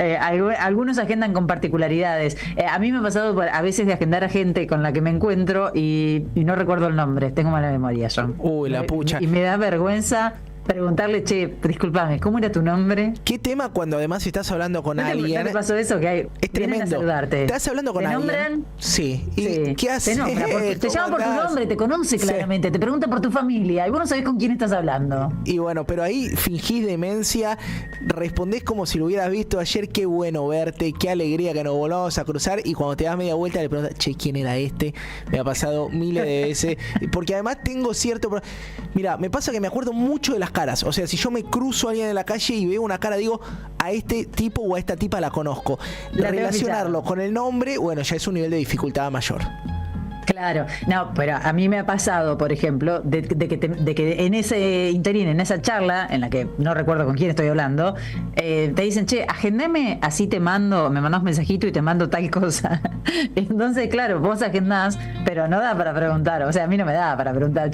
algunos agendan con particularidades. A mí me ha pasado a veces de agendar a gente con la que me encuentro y no recuerdo el nombre, tengo mala memoria yo. Uy, la pucha. Y me da vergüenza preguntarle, discúlpame, ¿cómo era tu nombre? ¿Qué tema cuando además estás hablando con alguien? ¿No te pasó eso? Que es tremendo. A saludarte. ¿Estás hablando con alguien? ¿Te nombran? Sí. ¿Y qué haces? Te llaman por tu nombre, te conoce claramente, te pregunta por tu familia y vos no sabés con quién estás hablando. Y bueno, pero ahí fingís demencia, respondés como si lo hubieras visto ayer, qué bueno verte, qué alegría que nos volvamos a cruzar, y cuando te das media vuelta le preguntas, ¿quién era este? Me ha pasado miles de veces, porque además tengo cierto... Mira, me pasa que me acuerdo mucho de las caras, o sea, si yo me cruzo a alguien en la calle y veo una cara, digo, a este tipo o a esta tipa la conozco. Relacionarlo con el nombre, bueno, ya es un nivel de dificultad mayor. Claro, no, pero a mí me ha pasado, por ejemplo, de que en ese interín, en esa charla, en la que no recuerdo con quién estoy hablando, te dicen, agendame, así me mandás mensajito y te mando tal cosa. Entonces, claro, vos agendás, pero no da para preguntar, o sea, a mí no me da para preguntar,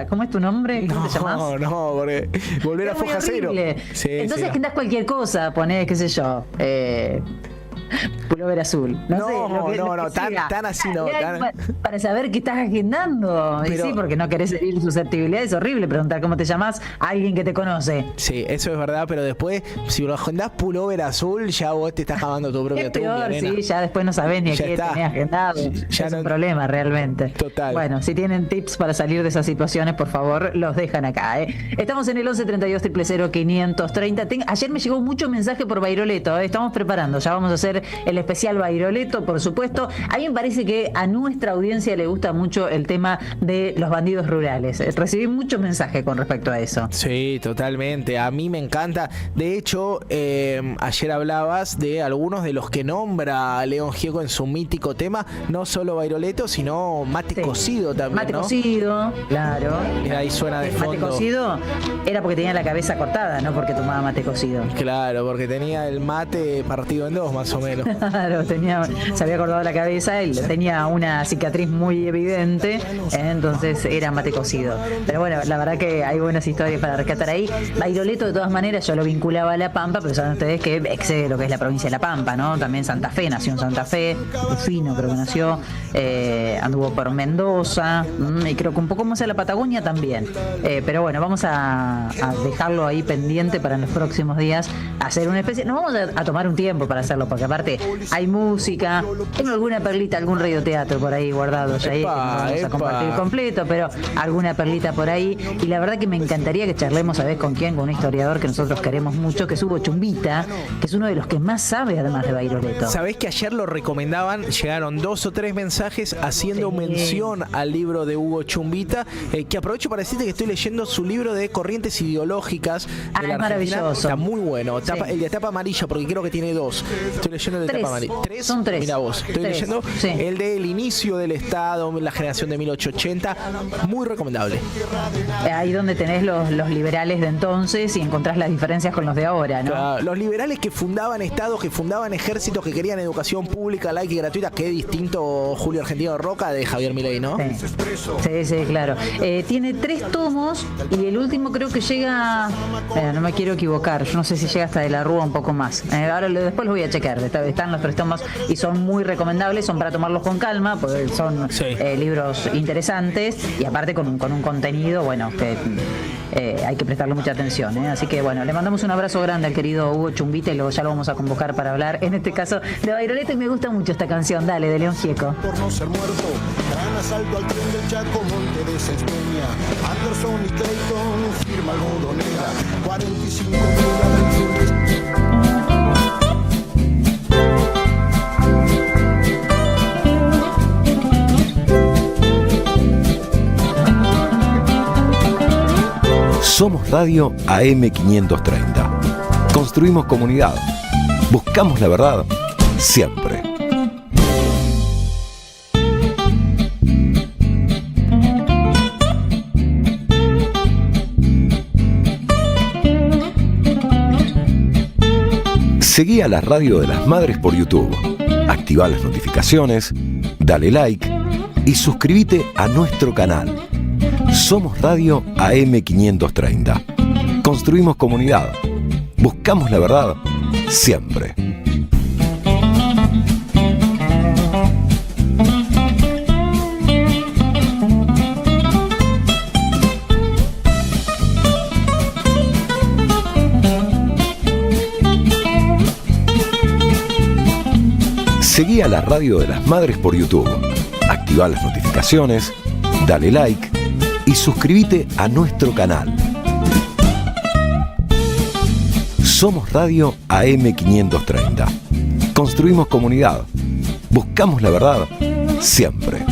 ¿cómo es tu nombre? ¿Cómo te llamás? No, porque volver a foja cero. Sí, entonces agendás cualquier cosa, ponés, qué sé yo, pullover azul. No, sé, tan así no. Para saber qué estás agendando. Pero, y sí, porque no querés herir susceptibilidades, es horrible preguntar cómo te llamás a alguien que te conoce. Sí, eso es verdad, pero después, si lo agendás pullover azul, ya vos te estás acabando tu propia es peor, tumbia, nena. sí, ya después no sabés ni a qué tenés agendado. Ya es no, un problema realmente. Total. Bueno, si tienen tips para salir de esas situaciones, por favor, los dejan acá. Estamos en el 11 32 000 530. Ayer me llegó mucho mensaje por Bairoleto. Estamos preparando, ya vamos a hacer el especial Bairoleto, por supuesto. A mí me parece que a nuestra audiencia le gusta mucho el tema de los bandidos rurales. Recibí muchos mensajes con respecto a eso. Sí, totalmente. A mí me encanta. De hecho, ayer hablabas de algunos de los que nombra León Gieco en su mítico tema, no solo Bairoleto, sino mate cocido también, mate ¿no? Cocido, claro. Ahí suena de fondo. Mate cocido era porque tenía la cabeza cortada, no porque tomaba mate cocido. Claro, porque tenía el mate partido en dos, más o menos. Claro, se había cortado la cabeza, él tenía una cicatriz muy evidente, entonces era mate cocido. Pero bueno, la verdad que hay buenas historias para rescatar ahí. Bairoleto, de todas maneras, yo lo vinculaba a La Pampa, pero saben ustedes que excede lo que es la provincia de La Pampa, ¿no? También Santa Fe, nació en Santa Fe, Rufino creo que nació, anduvo por Mendoza, y creo que un poco más a la Patagonia también. Pero bueno, vamos a dejarlo ahí pendiente para en los próximos días hacer una especie. Nos vamos a tomar un tiempo para hacerlo, porque aparte hay música, tengo alguna perlita, algún radioteatro por ahí guardado ya ahí, que no vamos a compartir completo, pero alguna perlita por ahí. Y la verdad que me encantaría que charlemos a ver con quién, con un historiador que nosotros queremos mucho, que es Hugo Chumbita, que es uno de los que más sabe además de Bairoleto. Sabés que ayer lo recomendaban, llegaron 2 o 3 mensajes haciendo mención al libro de Hugo Chumbita, que aprovecho para decirte que estoy leyendo su libro de corrientes ideológicas de la Argentina. Maravilloso. Está muy bueno. El de tapa amarilla, porque creo que tiene 2. Estoy leyendo el de tapa amarilla. Son 3. Mira vos, estoy leyendo el del inicio del Estado, la generación de 1880. Muy recomendable. Ahí donde tenés los liberales de entonces y encontrás las diferencias con los de ahora, ¿no? Claro, los liberales que fundaban estados, que fundaban ejércitos, que querían educación pública, laica y gratuita. Qué distinto Julio Argentino Roca de Javier Milei, ¿no? Sí, claro. Tiene 3 tomos y el último creo que llega, no me quiero equivocar, yo no sé si llega hasta de la Rúa un poco más. Ahora después lo voy a checar. Están los 3 tomos y son muy recomendables, son para tomarlos con calma, porque son libros interesantes y aparte con un contenido, bueno, que hay que prestarle mucha atención, ¿eh? Así que bueno, le mandamos un abrazo grande al querido Hugo Chumbita y luego ya lo vamos a convocar para hablar, en este caso, de Bairoleto, y me gusta mucho esta canción, dale, de León Gieco. Por no ser muerto, gran asalto al tren del Chaco, Monte de Sespeña, Anderson y Clayton, firma algodonera, 45 Somos Radio AM530. Construimos comunidad. Buscamos la verdad siempre. Seguí a la Radio de las Madres por YouTube. Activá las notificaciones, dale like y suscríbete a nuestro canal. Somos Radio AM530. Construimos comunidad. Buscamos la verdad siempre. Seguí a la Radio de las Madres por YouTube. Activá las notificaciones, dale like y suscríbete a nuestro canal. Somos Radio AM530. Construimos comunidad. Buscamos la verdad siempre.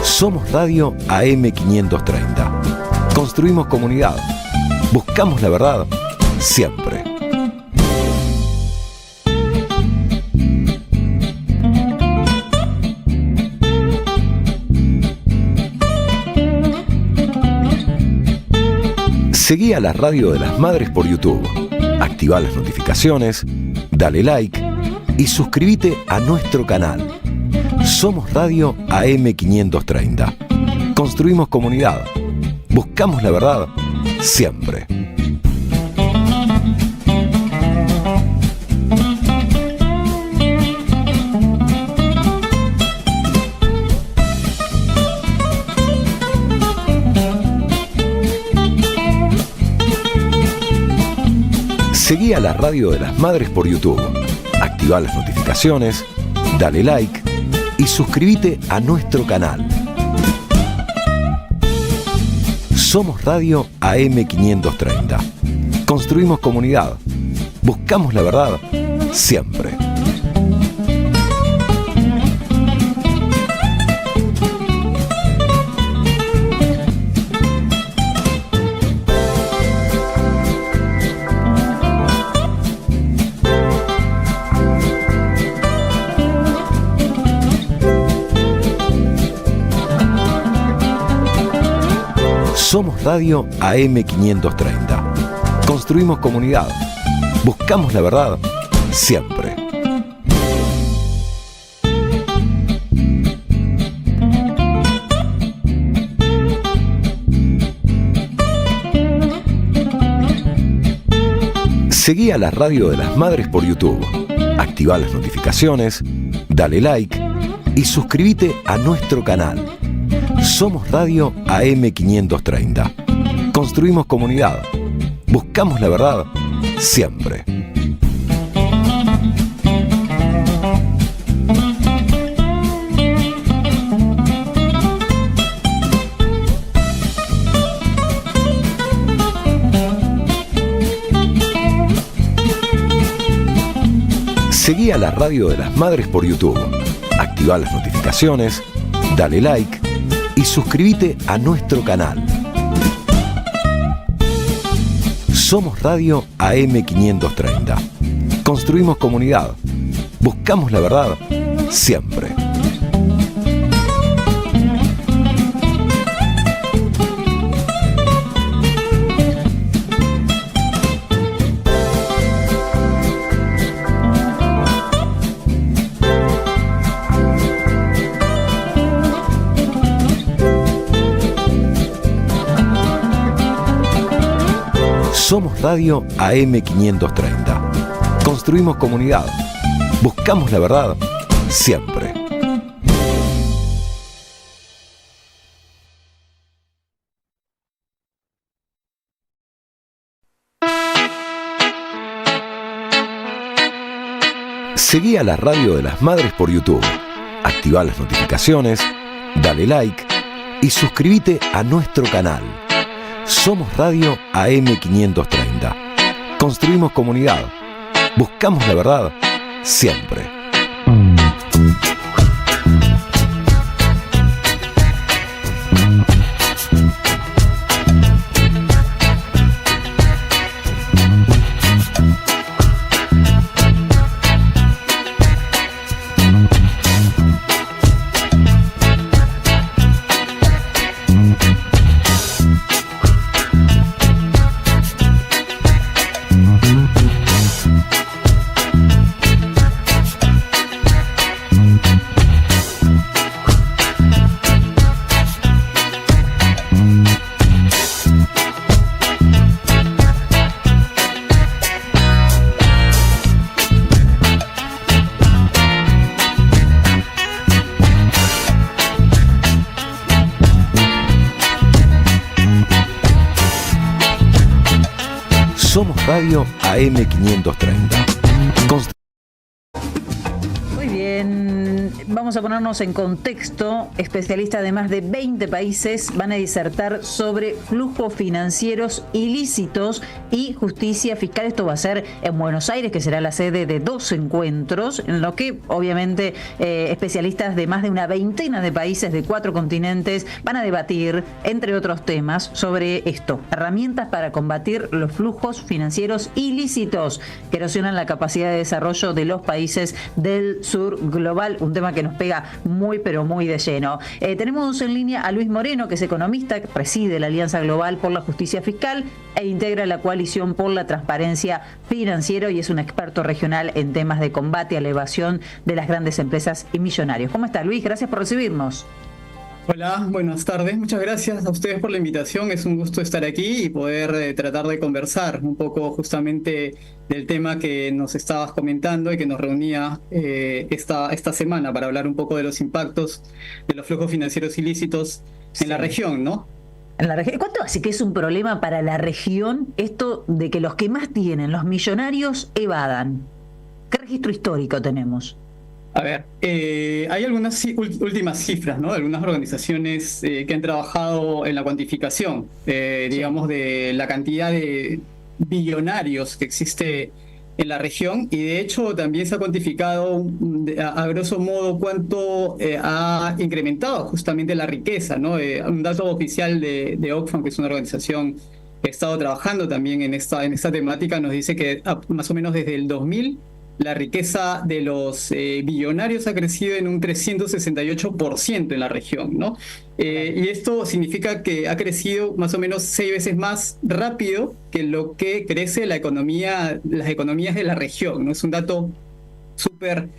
Somos Radio AM530. Construimos comunidad. Buscamos la verdad siempre. Seguí a la Radio de las Madres por YouTube. Activá las notificaciones, dale like y suscríbete a nuestro canal. Somos Radio AM530. Construimos comunidad. Buscamos la verdad siempre. Seguí a la Radio de las Madres por YouTube. Activá las notificaciones, dale like y suscríbete a nuestro canal. Somos Radio AM530. Construimos comunidad. Buscamos la verdad siempre. Somos Radio AM530. Construimos comunidad. Buscamos la verdad siempre. Seguí a la Radio de las Madres por YouTube. Activá las notificaciones, dale like y suscríbete a nuestro canal. Somos Radio AM530. Construimos comunidad. Buscamos la verdad siempre. Seguí a la Radio de las Madres por YouTube. Activá las notificaciones, dale like y suscríbete a nuestro canal. Somos Radio AM530. Construimos comunidad. Buscamos la verdad siempre. Somos Radio AM530. Construimos comunidad. Buscamos la verdad siempre. Seguí a la Radio de las Madres por YouTube. Activá las notificaciones, dale like y suscríbete a nuestro canal. Somos Radio AM530. Construimos comunidad. Buscamos la verdad siempre. Somos Radio AM530. Muy bien, vamos a ponernos en contexto. Especialistas de más de 20 países van a disertar sobre flujos financieros ilícitos y justicia fiscal. Esto va a ser en Buenos Aires, que será la sede de 2 encuentros, en lo que obviamente especialistas de más de una veintena de países de 4 continentes van a debatir, entre otros temas, sobre esto: herramientas para combatir los flujos financieros ilícitos que erosionan la capacidad de desarrollo de los países del sur global. global, un tema que nos pega muy, pero muy de lleno. Tenemos en línea a Luis Moreno, que es economista, que preside la Alianza Global por la Justicia Fiscal e integra la Coalición por la Transparencia Financiera y es un experto regional en temas de combate a la evasión de las grandes empresas y millonarios. ¿Cómo está, Luis? Gracias por recibirnos. Hola, buenas tardes. Muchas gracias a ustedes por la invitación. Es un gusto estar aquí y poder tratar de conversar un poco justamente del tema que nos estabas comentando y que nos reunía esta semana para hablar un poco de los impactos de los flujos financieros ilícitos en la región, ¿no? En la región. ¿Cuánto hace que es un problema para la región esto de que los que más tienen, los millonarios, evadan? ¿Qué registro histórico tenemos? A ver, hay algunas últimas cifras, ¿no? De algunas organizaciones que han trabajado en la cuantificación, digamos, de la cantidad de billonarios que existe en la región, y de hecho también se ha cuantificado a grosso modo cuánto ha incrementado justamente la riqueza, ¿no? Un dato oficial de Oxfam, que es una organización que ha estado trabajando también en esta temática, nos dice que más o menos desde el 2000 la riqueza de los billonarios ha crecido en un 368% en la región, ¿no? Y esto significa que ha crecido más o menos 6 veces más rápido que lo que crece las economías de la región, ¿no? Es un dato súper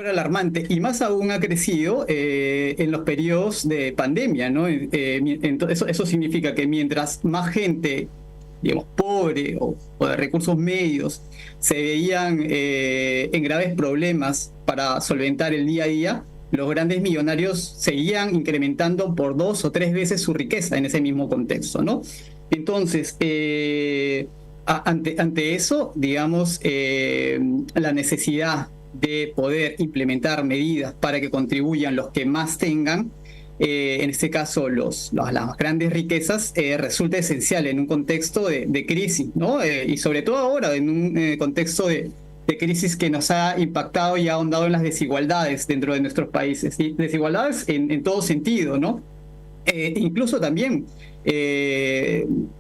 alarmante, y más aún ha crecido en los periodos de pandemia, ¿no? Eso significa que mientras más gente, digamos, pobre o de recursos medios se veían en graves problemas para solventar el día a día, los grandes millonarios seguían incrementando por 2 o 3 veces su riqueza en ese mismo contexto, ¿no? Entonces, ante eso, digamos, la necesidad de poder implementar medidas para que contribuyan los que más tengan, en este caso las grandes riquezas, resulta esencial en un contexto de crisis, ¿no? Y sobre todo ahora en un contexto de crisis que nos ha impactado y ha ahondado en las desigualdades dentro de nuestros países, y desigualdades en todo sentido, ¿no? Incluso también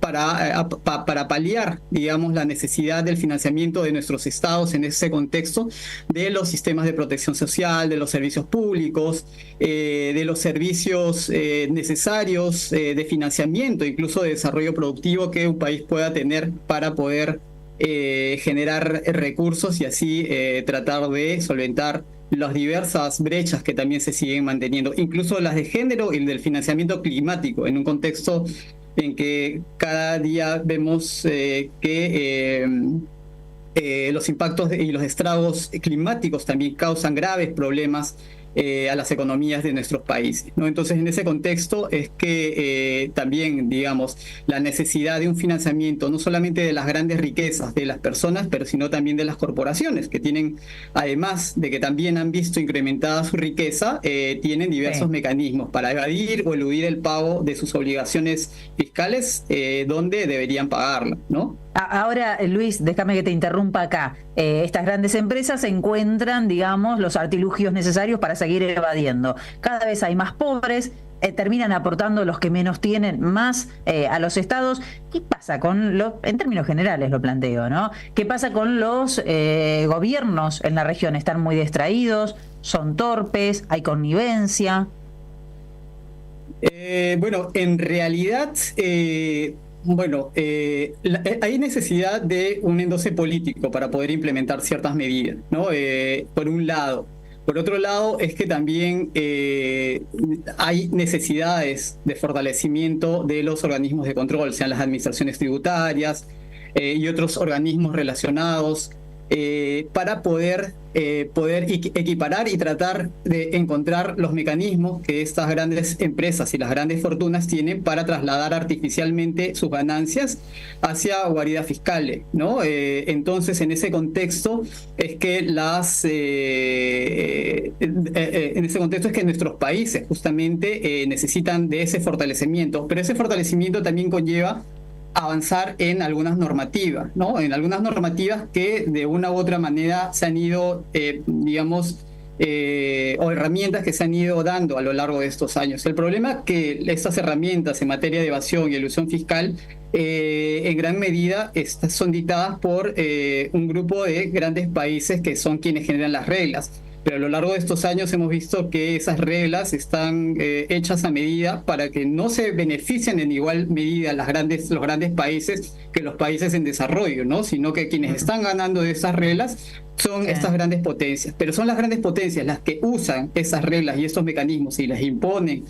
para paliar, digamos, la necesidad del financiamiento de nuestros estados en ese contexto, de los sistemas de protección social, de los servicios públicos, de los servicios necesarios de financiamiento, incluso de desarrollo productivo que un país pueda tener para poder generar recursos y así tratar de solventar las diversas brechas que también se siguen manteniendo, incluso las de género y del financiamiento climático, en un contexto en que cada día vemos que los impactos y los estragos climáticos también causan graves problemas a las economías de nuestros países, ¿no? Entonces, en ese contexto es que también, digamos, la necesidad de un financiamiento no solamente de las grandes riquezas de las personas, pero sino también de las corporaciones, que tienen, además de que también han visto incrementada su riqueza, tienen diversos mecanismos para evadir o eludir el pago de sus obligaciones fiscales donde deberían pagarla, ¿no? Ahora, Luis, déjame que te interrumpa acá. Estas grandes empresas encuentran, digamos, los artilugios necesarios para seguir evadiendo. Cada vez hay más pobres, terminan aportando los que menos tienen más a los estados. ¿Qué pasa con en términos generales lo planteo, ¿no? ¿Qué pasa con los gobiernos en la región? ¿Están muy distraídos? ¿Son torpes? ¿Hay connivencia? Bueno, en realidad... hay necesidad de un endoce político para poder implementar ciertas medidas, ¿no? Por un lado. Por otro lado, es que también hay necesidades de fortalecimiento de los organismos de control, sean las administraciones tributarias y otros organismos relacionados, para poder equiparar y tratar de encontrar los mecanismos que estas grandes empresas y las grandes fortunas tienen para trasladar artificialmente sus ganancias hacia guaridas fiscales, ¿no? Entonces, en ese contexto es que nuestros países justamente necesitan de ese fortalecimiento, pero ese fortalecimiento también conlleva avanzar en algunas normativas, ¿no? En algunas normativas que de una u otra manera se han ido, o herramientas que se han ido dando a lo largo de estos años. El problema es que estas herramientas en materia de evasión y elusión fiscal en gran medida son dictadas por un grupo de grandes países que son quienes generan las reglas. pero a lo largo de estos años hemos visto que esas reglas están hechas a medida para que no se beneficien en igual medida los grandes países que los países en desarrollo, ¿no? Sino que quienes están ganando de esas reglas son estas grandes potencias, pero son las grandes potencias las que usan esas reglas y estos mecanismos y las imponen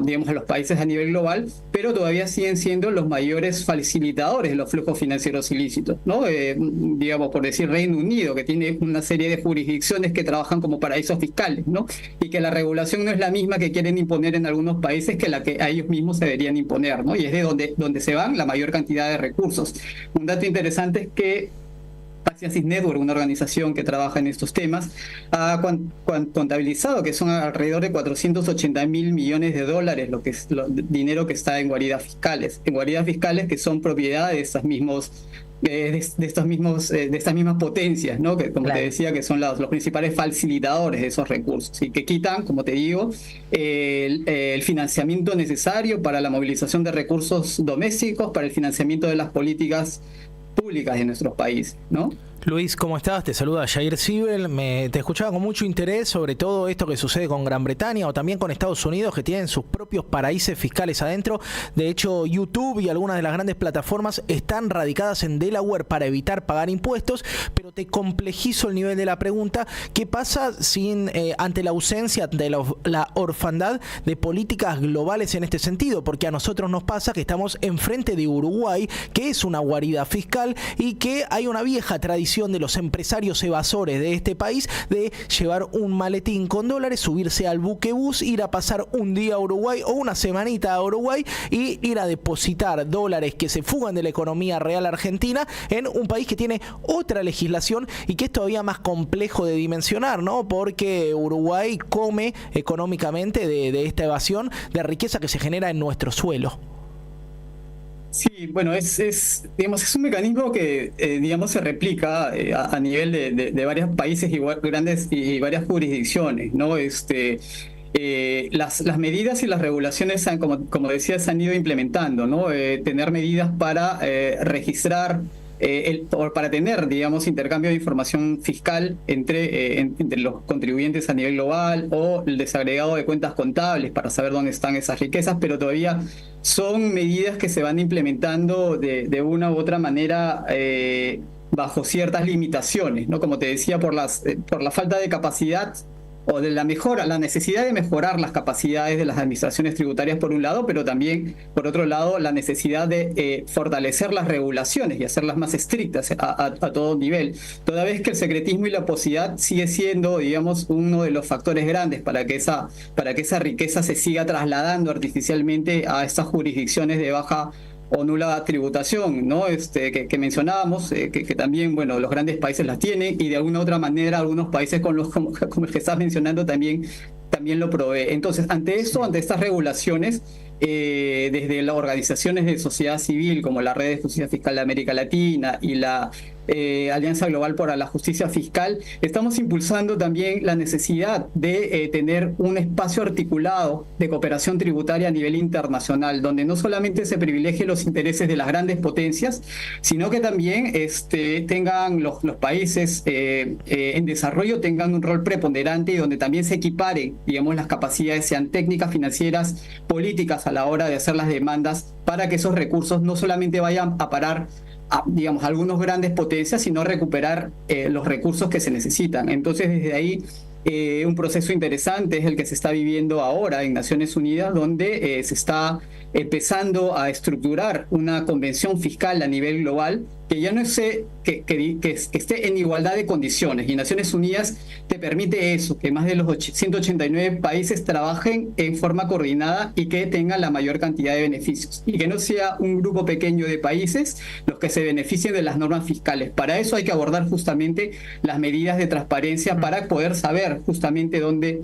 digamos, a los países a nivel global, pero todavía siguen siendo los mayores facilitadores de los flujos financieros ilícitos, ¿no? Digamos, por decir Reino Unido, que tiene una serie de jurisdicciones que trabajan como paraísos fiscales, ¿no? Y que la regulación no es la misma que quieren imponer en algunos países que la que a ellos mismos se deberían imponer, ¿no? Y es de donde se van la mayor cantidad de recursos. Un dato interesante es que Axiasis Network, una organización que trabaja en estos temas, ha contabilizado que son alrededor de 480.000 millones de dólares lo que es dinero que está en guaridas fiscales que son propiedad de estas mismas potencias, ¿no? Que, como te decía, que son los principales facilitadores de esos recursos y que quitan, como te digo, el financiamiento necesario para la movilización de recursos domésticos, para el financiamiento de las políticas públicas de nuestros países, ¿no? Luis, ¿cómo estás? Te saluda Jair Sibel. Te escuchaba con mucho interés sobre todo esto que sucede con Gran Bretaña o también con Estados Unidos, que tienen sus propios paraísos fiscales adentro. De hecho, YouTube y algunas de las grandes plataformas están radicadas en Delaware para evitar pagar impuestos, pero te complejizo el nivel de la pregunta. ¿Qué pasa ante la ausencia de la orfandad de políticas globales en este sentido? Porque a nosotros nos pasa que estamos enfrente de Uruguay, que es una guarida fiscal y que hay una vieja tradición de los empresarios evasores de este país de llevar un maletín con dólares, subirse al buquebús, ir a pasar un día a Uruguay o una semanita a Uruguay y ir a depositar dólares que se fugan de la economía real argentina en un país que tiene otra legislación y que es todavía más complejo de dimensionar, ¿no? Porque Uruguay come económicamente de esta evasión de riqueza que se genera en nuestro suelo. Sí, bueno, es un mecanismo que, digamos, se replica a nivel de varios países grandes y varias jurisdicciones, ¿no? Las medidas y las regulaciones, como decía, se han ido implementando, ¿no? Tener medidas para registrar, para tener, digamos, intercambio de información fiscal entre los contribuyentes a nivel global, o el desagregado de cuentas contables para saber dónde están esas riquezas, pero todavía son medidas que se van implementando de una u otra manera bajo ciertas limitaciones, ¿no? Como te decía, por la falta de capacidad o de la necesidad de mejorar las capacidades de las administraciones tributarias por un lado, pero también, por otro lado, la necesidad de fortalecer las regulaciones y hacerlas más estrictas a todo nivel, toda vez que el secretismo y la opacidad sigue siendo, digamos, uno de los factores grandes para que esa riqueza se siga trasladando artificialmente a estas jurisdicciones de baja o nula tributación, ¿no? Que mencionábamos, que también, bueno, los grandes países las tienen y de alguna otra manera algunos países como el que estás mencionando también lo provee. Entonces, ante estas regulaciones, desde las organizaciones de sociedad civil como la Red de Justicia Fiscal de América Latina y la Alianza Global para la Justicia Fiscal, estamos impulsando también la necesidad de tener un espacio articulado de cooperación tributaria a nivel internacional, donde no solamente se privilegien los intereses de las grandes potencias, sino que también tengan los países en desarrollo tengan un rol preponderante y donde también se equiparen, digamos, las capacidades, sean técnicas, financieras, políticas, a la hora de hacer las demandas para que esos recursos no solamente vayan a parar digamos, algunos grandes potencias, sino recuperar los recursos que se necesitan. Entonces, desde ahí, un proceso interesante es el que se está viviendo ahora en Naciones Unidas, donde se está empezando a estructurar una convención fiscal a nivel global que ya no esté, que esté en igualdad de condiciones. Y Naciones Unidas te permite eso, que más de los 189 países trabajen en forma coordinada y que tengan la mayor cantidad de beneficios. Y que no sea un grupo pequeño de países los que se beneficien de las normas fiscales. Para eso hay que abordar justamente las medidas de transparencia para poder saber justamente dónde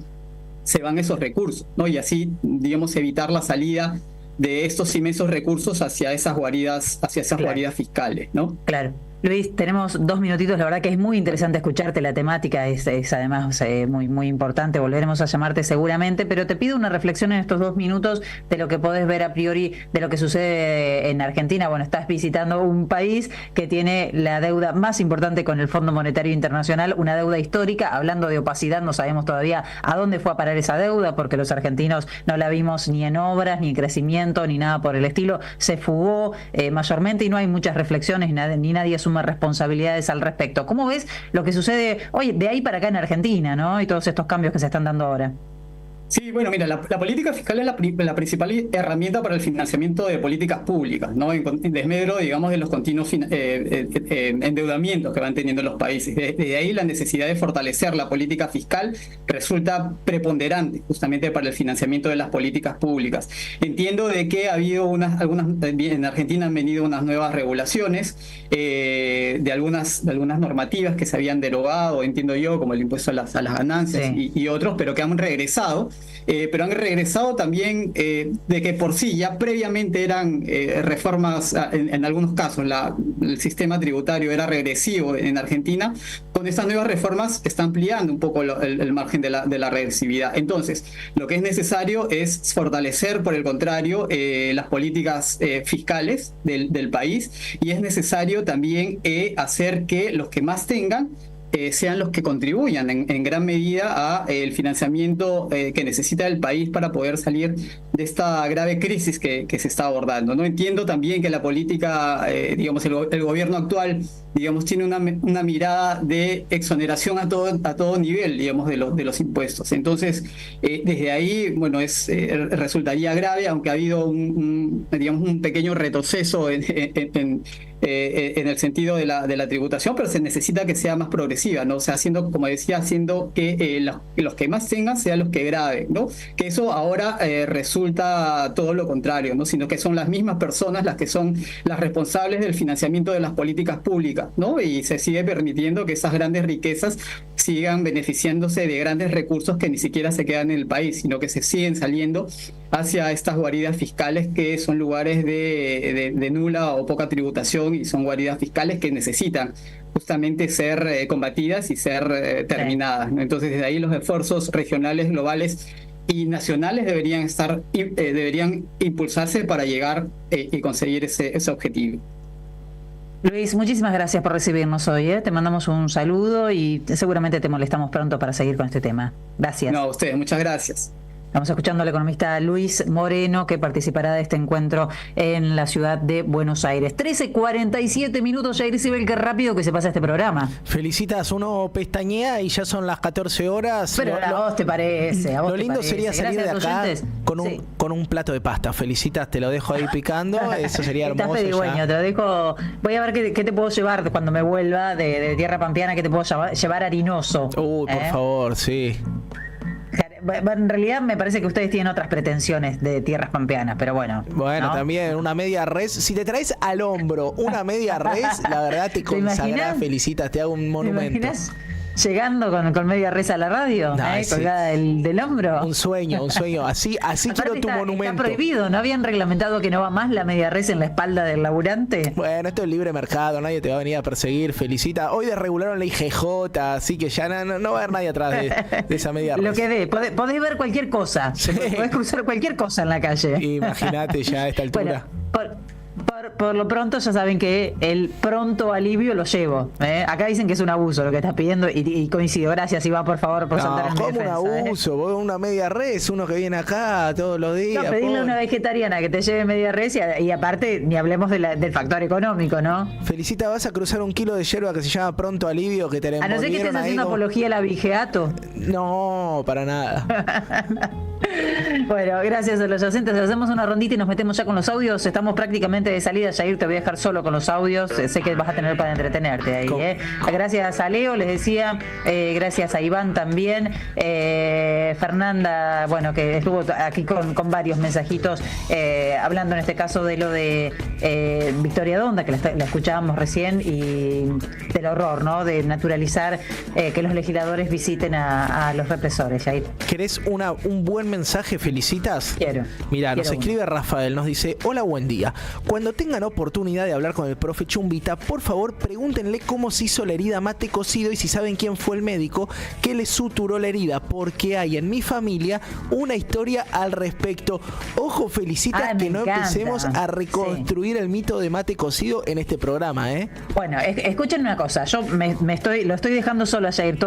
se van esos recursos, ¿no? Y así, digamos, evitar la salida de estos inmensos recursos hacia esas guaridas fiscales, ¿no? Claro. Luis, tenemos 2 minutitos, la verdad que es muy interesante escucharte, la temática es además muy, muy importante, volveremos a llamarte seguramente, pero te pido una reflexión en estos 2 minutos de lo que podés ver a priori de lo que sucede en Argentina. Bueno, estás visitando un país que tiene la deuda más importante con el Fondo Monetario Internacional, una deuda histórica, hablando de opacidad, no sabemos todavía a dónde fue a parar esa deuda, porque los argentinos no la vimos ni en obras, ni en crecimiento, ni nada por el estilo, se fugó mayormente y no hay muchas reflexiones, ni nadie suma responsabilidades al respecto. ¿Cómo ves lo que sucede hoy de ahí para acá en Argentina, ¿no? Y todos estos cambios que se están dando ahora. Sí, bueno, mira, la política fiscal es la principal herramienta para el financiamiento de políticas públicas, ¿no? En desmedro, digamos, de los continuos endeudamientos que van teniendo los países. De ahí la necesidad de fortalecer la política fiscal resulta preponderante justamente para el financiamiento de las políticas públicas. Entiendo de que ha habido en Argentina han venido unas nuevas regulaciones de algunas normativas que se habían derogado, entiendo yo, como el impuesto a las ganancias y otros, pero que han regresado. Pero han regresado también de que por sí ya previamente eran reformas, en algunos casos el sistema tributario era regresivo en Argentina. Con estas nuevas reformas está ampliando un poco el margen de la regresividad. Entonces, lo que es necesario es fortalecer, por el contrario, las políticas fiscales del país, y es necesario también hacer que los que más tengan sean los que contribuyan en gran medida a el financiamiento que necesita el país para poder salir de esta grave crisis que se está abordando, ¿no? Entiendo también que la política, digamos, el gobierno actual, digamos, tiene una mirada de exoneración a todo nivel, digamos, de los impuestos. Entonces, desde ahí, bueno, resultaría grave, aunque ha habido un pequeño retroceso en el sentido de la tributación, pero se necesita que sea más progresiva, ¿no? O sea, como decía, haciendo que los que más tengan sean los que graben, ¿no? Que eso ahora resulta todo lo contrario, ¿no? Sino que son las mismas personas las que son las responsables del financiamiento de las políticas públicas, ¿no? Y se sigue permitiendo que esas grandes riquezas sigan beneficiándose de grandes recursos que ni siquiera se quedan en el país, sino que se siguen saliendo hacia estas guaridas fiscales que son lugares de nula o poca tributación, y son guaridas fiscales que necesitan justamente ser combatidas y ser terminadas, ¿no? Entonces, desde ahí los esfuerzos regionales, globales y nacionales deberían impulsarse para llegar y conseguir ese objetivo. Luis, muchísimas gracias por recibirnos hoy, ¿eh? Te mandamos un saludo y seguramente te molestamos pronto para seguir con este tema. Gracias. No, a ustedes, muchas gracias. Estamos escuchando al economista Luis Moreno, que participará de este encuentro en la ciudad de Buenos Aires. 13:47 minutos, Jair Sibel, qué rápido que se pasa este programa. Felicitas, uno pestañea y ya son las 14 horas. Pero a vos te parece, a vos lo te lindo parece. sería salir de acá con un plato de pasta. Felicitas, te lo dejo ahí picando, eso sería hermoso. Estás pedigüeño, te lo dejo. Voy a ver qué te puedo llevar cuando me vuelva de tierra pampeana, que te puedo llevar harinoso. Uy, por favor, sí. En realidad me parece que ustedes tienen otras pretensiones de tierras pampeanas, pero bueno. Bueno, ¿no? También una media res. Si te traes al hombro una media res, la verdad te consagrás, Felicitas, te hago un monumento. ¿Te imaginas llegando con media res a la radio? Sí. Colgada del hombro. Un sueño. Así quiero tu monumento. Está prohibido, ¿no habían reglamentado que no va más la media res en la espalda del laburante? Bueno, esto es libre mercado, nadie te va a venir a perseguir, Felicita. Hoy desregularon la IGJ, así que ya no va a haber nadie atrás de esa media res. Lo que dé, podés ver cualquier cosa. Sí. Podés cruzar cualquier cosa en la calle. Imagínate ya a esta altura. Bueno, por lo pronto ya saben que el pronto alivio lo llevo. Acá dicen que es un abuso lo que estás pidiendo y coincido. Gracias, Iván, por favor, por saltar en mi defensa. ¿Cómo un abuso? Vos una media res, uno que viene acá todos los días. No, pedirle a una vegetariana que te lleve media res y aparte ni hablemos del factor económico, ¿no? Felicita, vas a cruzar un kilo de yerba que se llama pronto alivio, que te le a no ser que estés haciendo apología al abigeato. No, para nada. Bueno, gracias a los oyentes. Hacemos una rondita y nos metemos ya con los audios. Estamos prácticamente de salida. Jair, te voy a dejar solo con los audios. Sé que vas a tener para entretenerte ahí. Gracias a Leo, les decía. Gracias a Iván también. Fernanda, bueno, que estuvo aquí con varios mensajitos hablando en este caso de lo de Victoria Donda, que la escuchábamos recién, y del horror, ¿no? De naturalizar que los legisladores visiten a los represores. Jair. ¿Querés un buen mensaje mensaje, Felicitas? Quiero. Mira, nos Quiero escribe Rafael, nos dice: hola, buen día. Cuando tengan oportunidad de hablar con el profe Chumbita, por favor pregúntenle cómo se hizo la herida mate cocido y si saben quién fue el médico que le suturó la herida, porque hay en mi familia una historia al respecto. Ojo, Felicitas, que no empecemos a reconstruir el mito de mate cocido en este programa, ¿eh? Bueno, escuchen una cosa, yo lo estoy dejando solo a Jair,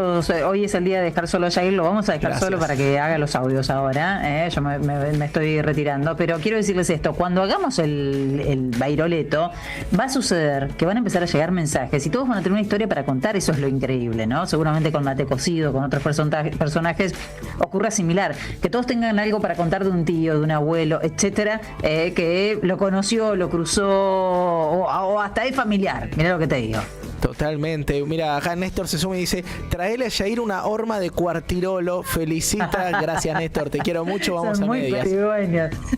hoy es el día de dejar solo a Jair, lo vamos a dejar solo para que haga los audios ahora, yo me estoy retirando, pero quiero decirles esto: cuando hagamos el bairoleto, va a suceder que van a empezar a llegar mensajes y todos van a tener una historia para contar. Eso es lo increíble, ¿no? Seguramente con mate cocido, con otros personajes ocurra similar, que todos tengan algo para contar de un tío, de un abuelo, etcétera, que lo conoció, lo cruzó o hasta es familiar. Mirá lo que te digo. Totalmente. Mira, acá Néstor se suma y dice: traele a Jair una horma de cuartirolo. Felicita. Gracias, Néstor. Te quiero mucho. Vamos a medias.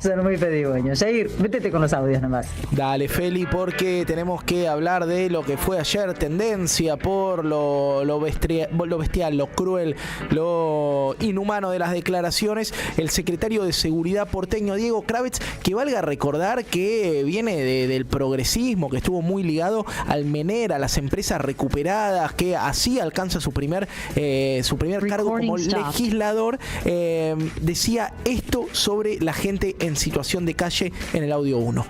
Son muy pedigüeños. Jair, métete con los audios nomás. Dale, Feli, porque tenemos que hablar de lo que fue ayer tendencia por lo bestial, lo cruel, lo inhumano de las declaraciones. El secretario de Seguridad porteño, Diego Kravetz, que valga recordar que viene del progresismo, que estuvo muy ligado al MENER, a las empresas recuperadas, que así alcanza su primer cargo como legislador, decía esto sobre la gente en situación de calle en el audio 1.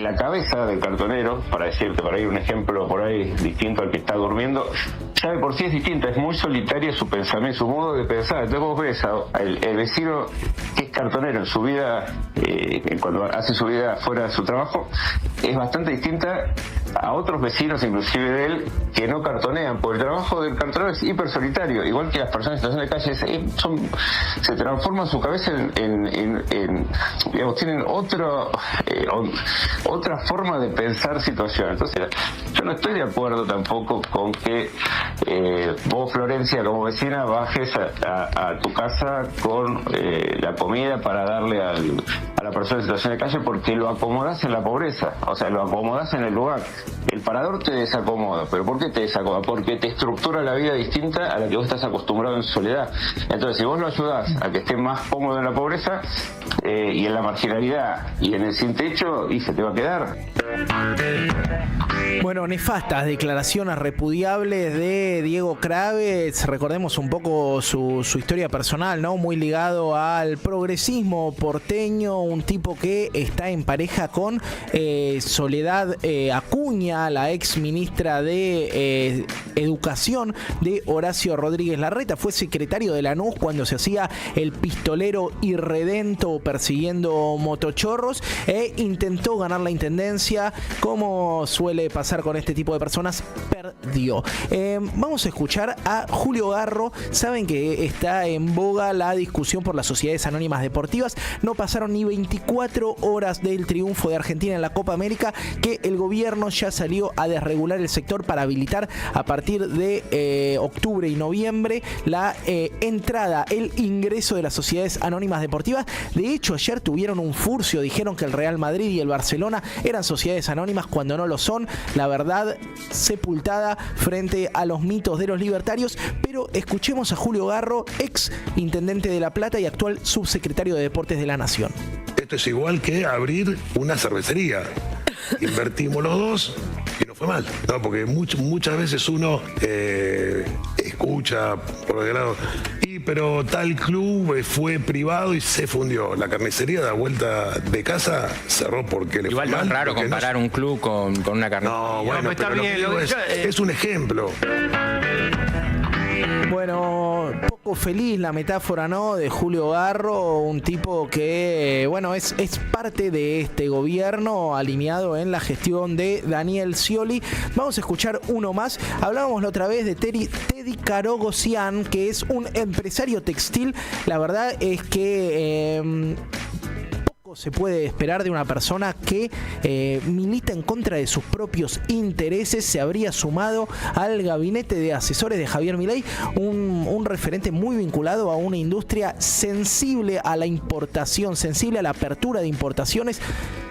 La cabeza del cartonero, para decirte, para ir un ejemplo por ahí distinto al que está durmiendo, ya de por sí es distinta, es muy solitaria su pensamiento, su modo de pensar. Entonces vos ves el vecino que es cartonero en su vida, cuando hace su vida fuera de su trabajo, es bastante distinta a otros vecinos, inclusive de él, que no cartonean, porque el trabajo del cartonero es hiper solitario, igual que las personas en situación de calle, se transforman su cabeza digamos, tienen otra forma de pensar situaciones. Entonces, yo no estoy de acuerdo tampoco con que vos, Florencia, como vecina, bajes a tu casa con la comida para darle a la persona en situación de calle, porque lo acomodás en la pobreza, o sea, lo acomodás en el lugar. El parador te desacomoda, pero ¿por qué te desacomoda? Porque te estructura la vida distinta a la que vos estás acostumbrado en soledad. Entonces, si vos lo ayudás a que esté más cómodo en la pobreza y en la marginalidad y en el sin techo, y se te va a quedar. Bueno, nefastas declaraciones repudiables de Diego Kravetz. Recordemos un poco su historia personal, ¿no? Muy ligado al progresismo porteño, un tipo que está en pareja con Soledad Acuña, la ex ministra de Educación de Horacio Rodríguez Larreta. Fue secretario de Lanús cuando se hacía el pistolero irredento persiguiendo motochorros e intentó ganar la intendencia. Como suele pasar con este tipo de personas, perdió. Vamos a escuchar a Julio Garro. Saben que está en boga la discusión por las sociedades anónimas deportivas. No pasaron ni 24 horas del triunfo de Argentina en la Copa América que el gobierno ya salió a desregular el sector para habilitar a partir de octubre y noviembre la entrada, el ingreso de las sociedades anónimas deportivas. De hecho, ayer tuvieron un furcio, dijeron que el Real Madrid y el Barcelona eran sociedades anónimas cuando no lo son. La verdad sepultada frente a los mitos de los libertarios. Pero escuchemos a Julio Garro, ex intendente de La Plata y actual subsecretario de Deportes de la Nación. Esto es igual que abrir una cervecería. Invertimos los dos y no fue mal, ¿no? Porque muchas veces uno escucha por el lado, pero tal club fue privado y se fundió. La carnicería da vuelta de casa cerró porque le igual fue mal. Igual no es raro comparar un club con una carnicería. No, bueno, pero lo que digo es un ejemplo. Bueno, poco feliz la metáfora, ¿no? De Julio Garro, un tipo que, bueno, es parte de este gobierno alineado en la gestión de Daniel Scioli. Vamos a escuchar uno más. Hablábamos la otra vez de Teddy Carogosian, que es un empresario textil. La verdad es que se puede esperar de una persona que milita en contra de sus propios intereses. Se habría sumado al gabinete de asesores de Javier Milei, un referente muy vinculado a una industria sensible a la importación, sensible a la apertura de importaciones.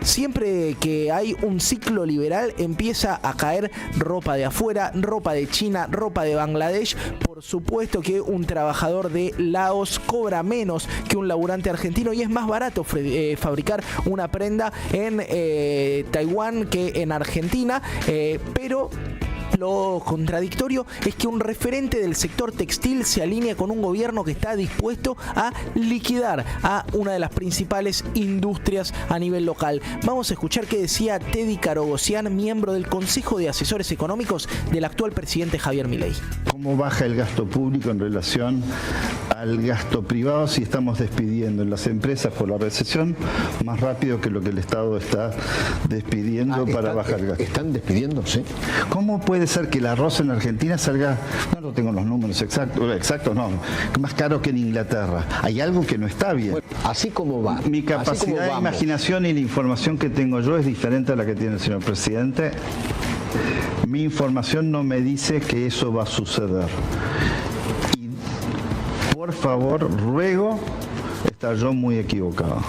siempre que hay un ciclo liberal empieza a caer ropa de afuera, ropa de China, ropa de Bangladesh. Por supuesto que un trabajador de Laos cobra menos que un laburante argentino y es más barato fabricar una prenda en Taiwán que en Argentina, pero lo contradictorio es que un referente del sector textil se alinea con un gobierno que está dispuesto a liquidar a una de las principales industrias a nivel local. Vamos a escuchar qué decía Teddy Carogosian, miembro del Consejo de Asesores Económicos del actual presidente Javier Milei. ¿Cómo baja el gasto público en relación al gasto privado si estamos despidiendo en las empresas por la recesión más rápido que lo que el Estado está despidiendo para bajar el gasto? ¿Están despidiendo? Sí. ¿Cómo puede ser que el arroz en Argentina salga, no tengo los números exactos, no, más caro que en Inglaterra? Hay algo que no está bien. Bueno, así como va. Mi capacidad de imaginación y la información que tengo yo es diferente a la que tiene el señor presidente. Mi información no me dice que eso va a suceder. Y por favor, ruego estar yo muy equivocado.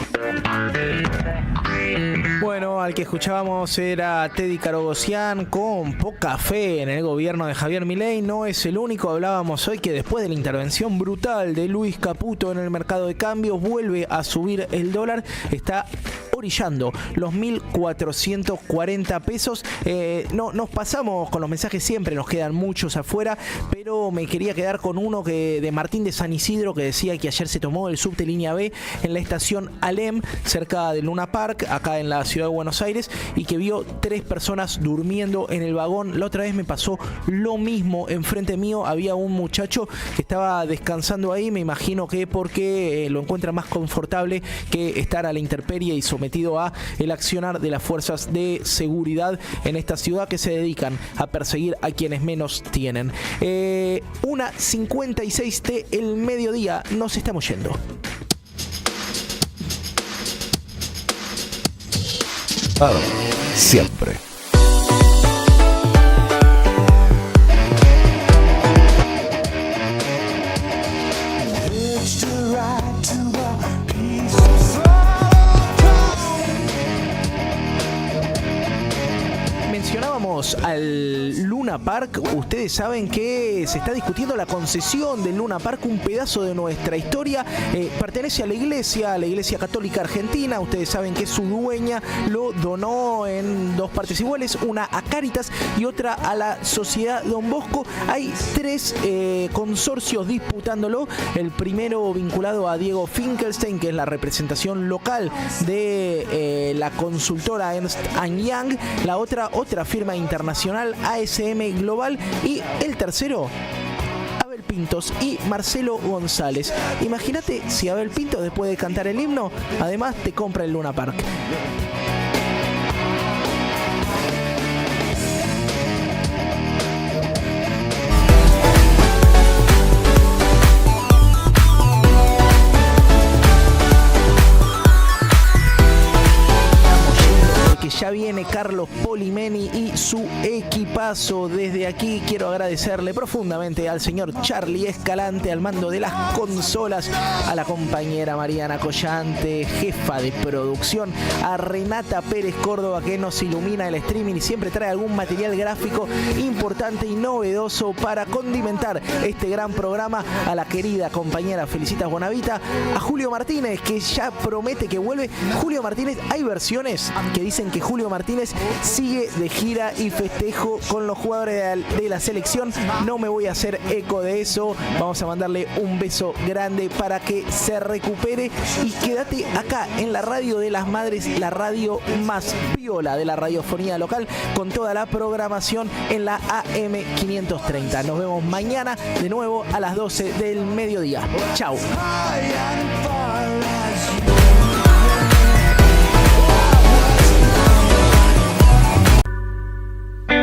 Bueno, al que escuchábamos era Teddy Carogosian con poca fe en el gobierno de Javier Milei. No es el único. Hablábamos hoy que después de la intervención brutal de Luis Caputo en el mercado de cambios vuelve a subir el dólar. Está orillando los 1.440 pesos. No, nos pasamos con los mensajes, siempre nos quedan muchos afuera, pero me quería quedar con uno de Martín de San Isidro, que decía que ayer se tomó el subte línea B en la estación Alem, cerca del Luna Park, acá en la ciudad de Buenos Aires, y que vio 3 personas durmiendo en el vagón. La otra vez me pasó lo mismo. Enfrente mío había un muchacho que estaba descansando ahí, me imagino que porque lo encuentra más confortable que estar a la intemperie y sometido a el accionar de las fuerzas de seguridad en esta ciudad que se dedican a perseguir a quienes menos tienen. 1:56 de el mediodía, nos estamos yendo. Siempre. Mencionábamos al Luna Park. Ustedes saben que se está discutiendo la concesión del Luna Park, un pedazo de nuestra historia. Pertenece a la Iglesia Católica Argentina. Ustedes saben que su dueña lo donó en 2 partes iguales, una a Cáritas y otra a la Sociedad Don Bosco. Hay 3 consorcios disputándolo. El primero vinculado a Diego Finkelstein, que es la representación local de la consultora Ernst & Young. La otra firma internacional, ASM Global. Y el tercero, Abel Pintos y Marcelo González. Imagínate si Abel Pintos, después de cantar el himno, además te compra el Luna Park. Ya viene Carlos Polimeni y su equipazo. Desde aquí quiero agradecerle profundamente al señor Charlie Escalante al mando de las consolas, a la compañera Mariana Collante, jefa de producción, a Renata Pérez Córdoba, que nos ilumina el streaming y siempre trae algún material gráfico importante y novedoso para condimentar este gran programa, a la querida compañera Felicitas Bonavita, a Julio Martínez, que ya promete que vuelve. Julio Martínez, hay versiones que dicen que Julio Martínez sigue de gira y festejo con los jugadores de la selección. No me voy a hacer eco de eso. Vamos a mandarle un beso grande para que se recupere. Y quédate acá en la radio de las madres, la radio más piola de la radiofonía local, con toda la programación en la AM 530. Nos vemos mañana de nuevo a las 12 del mediodía. Chau.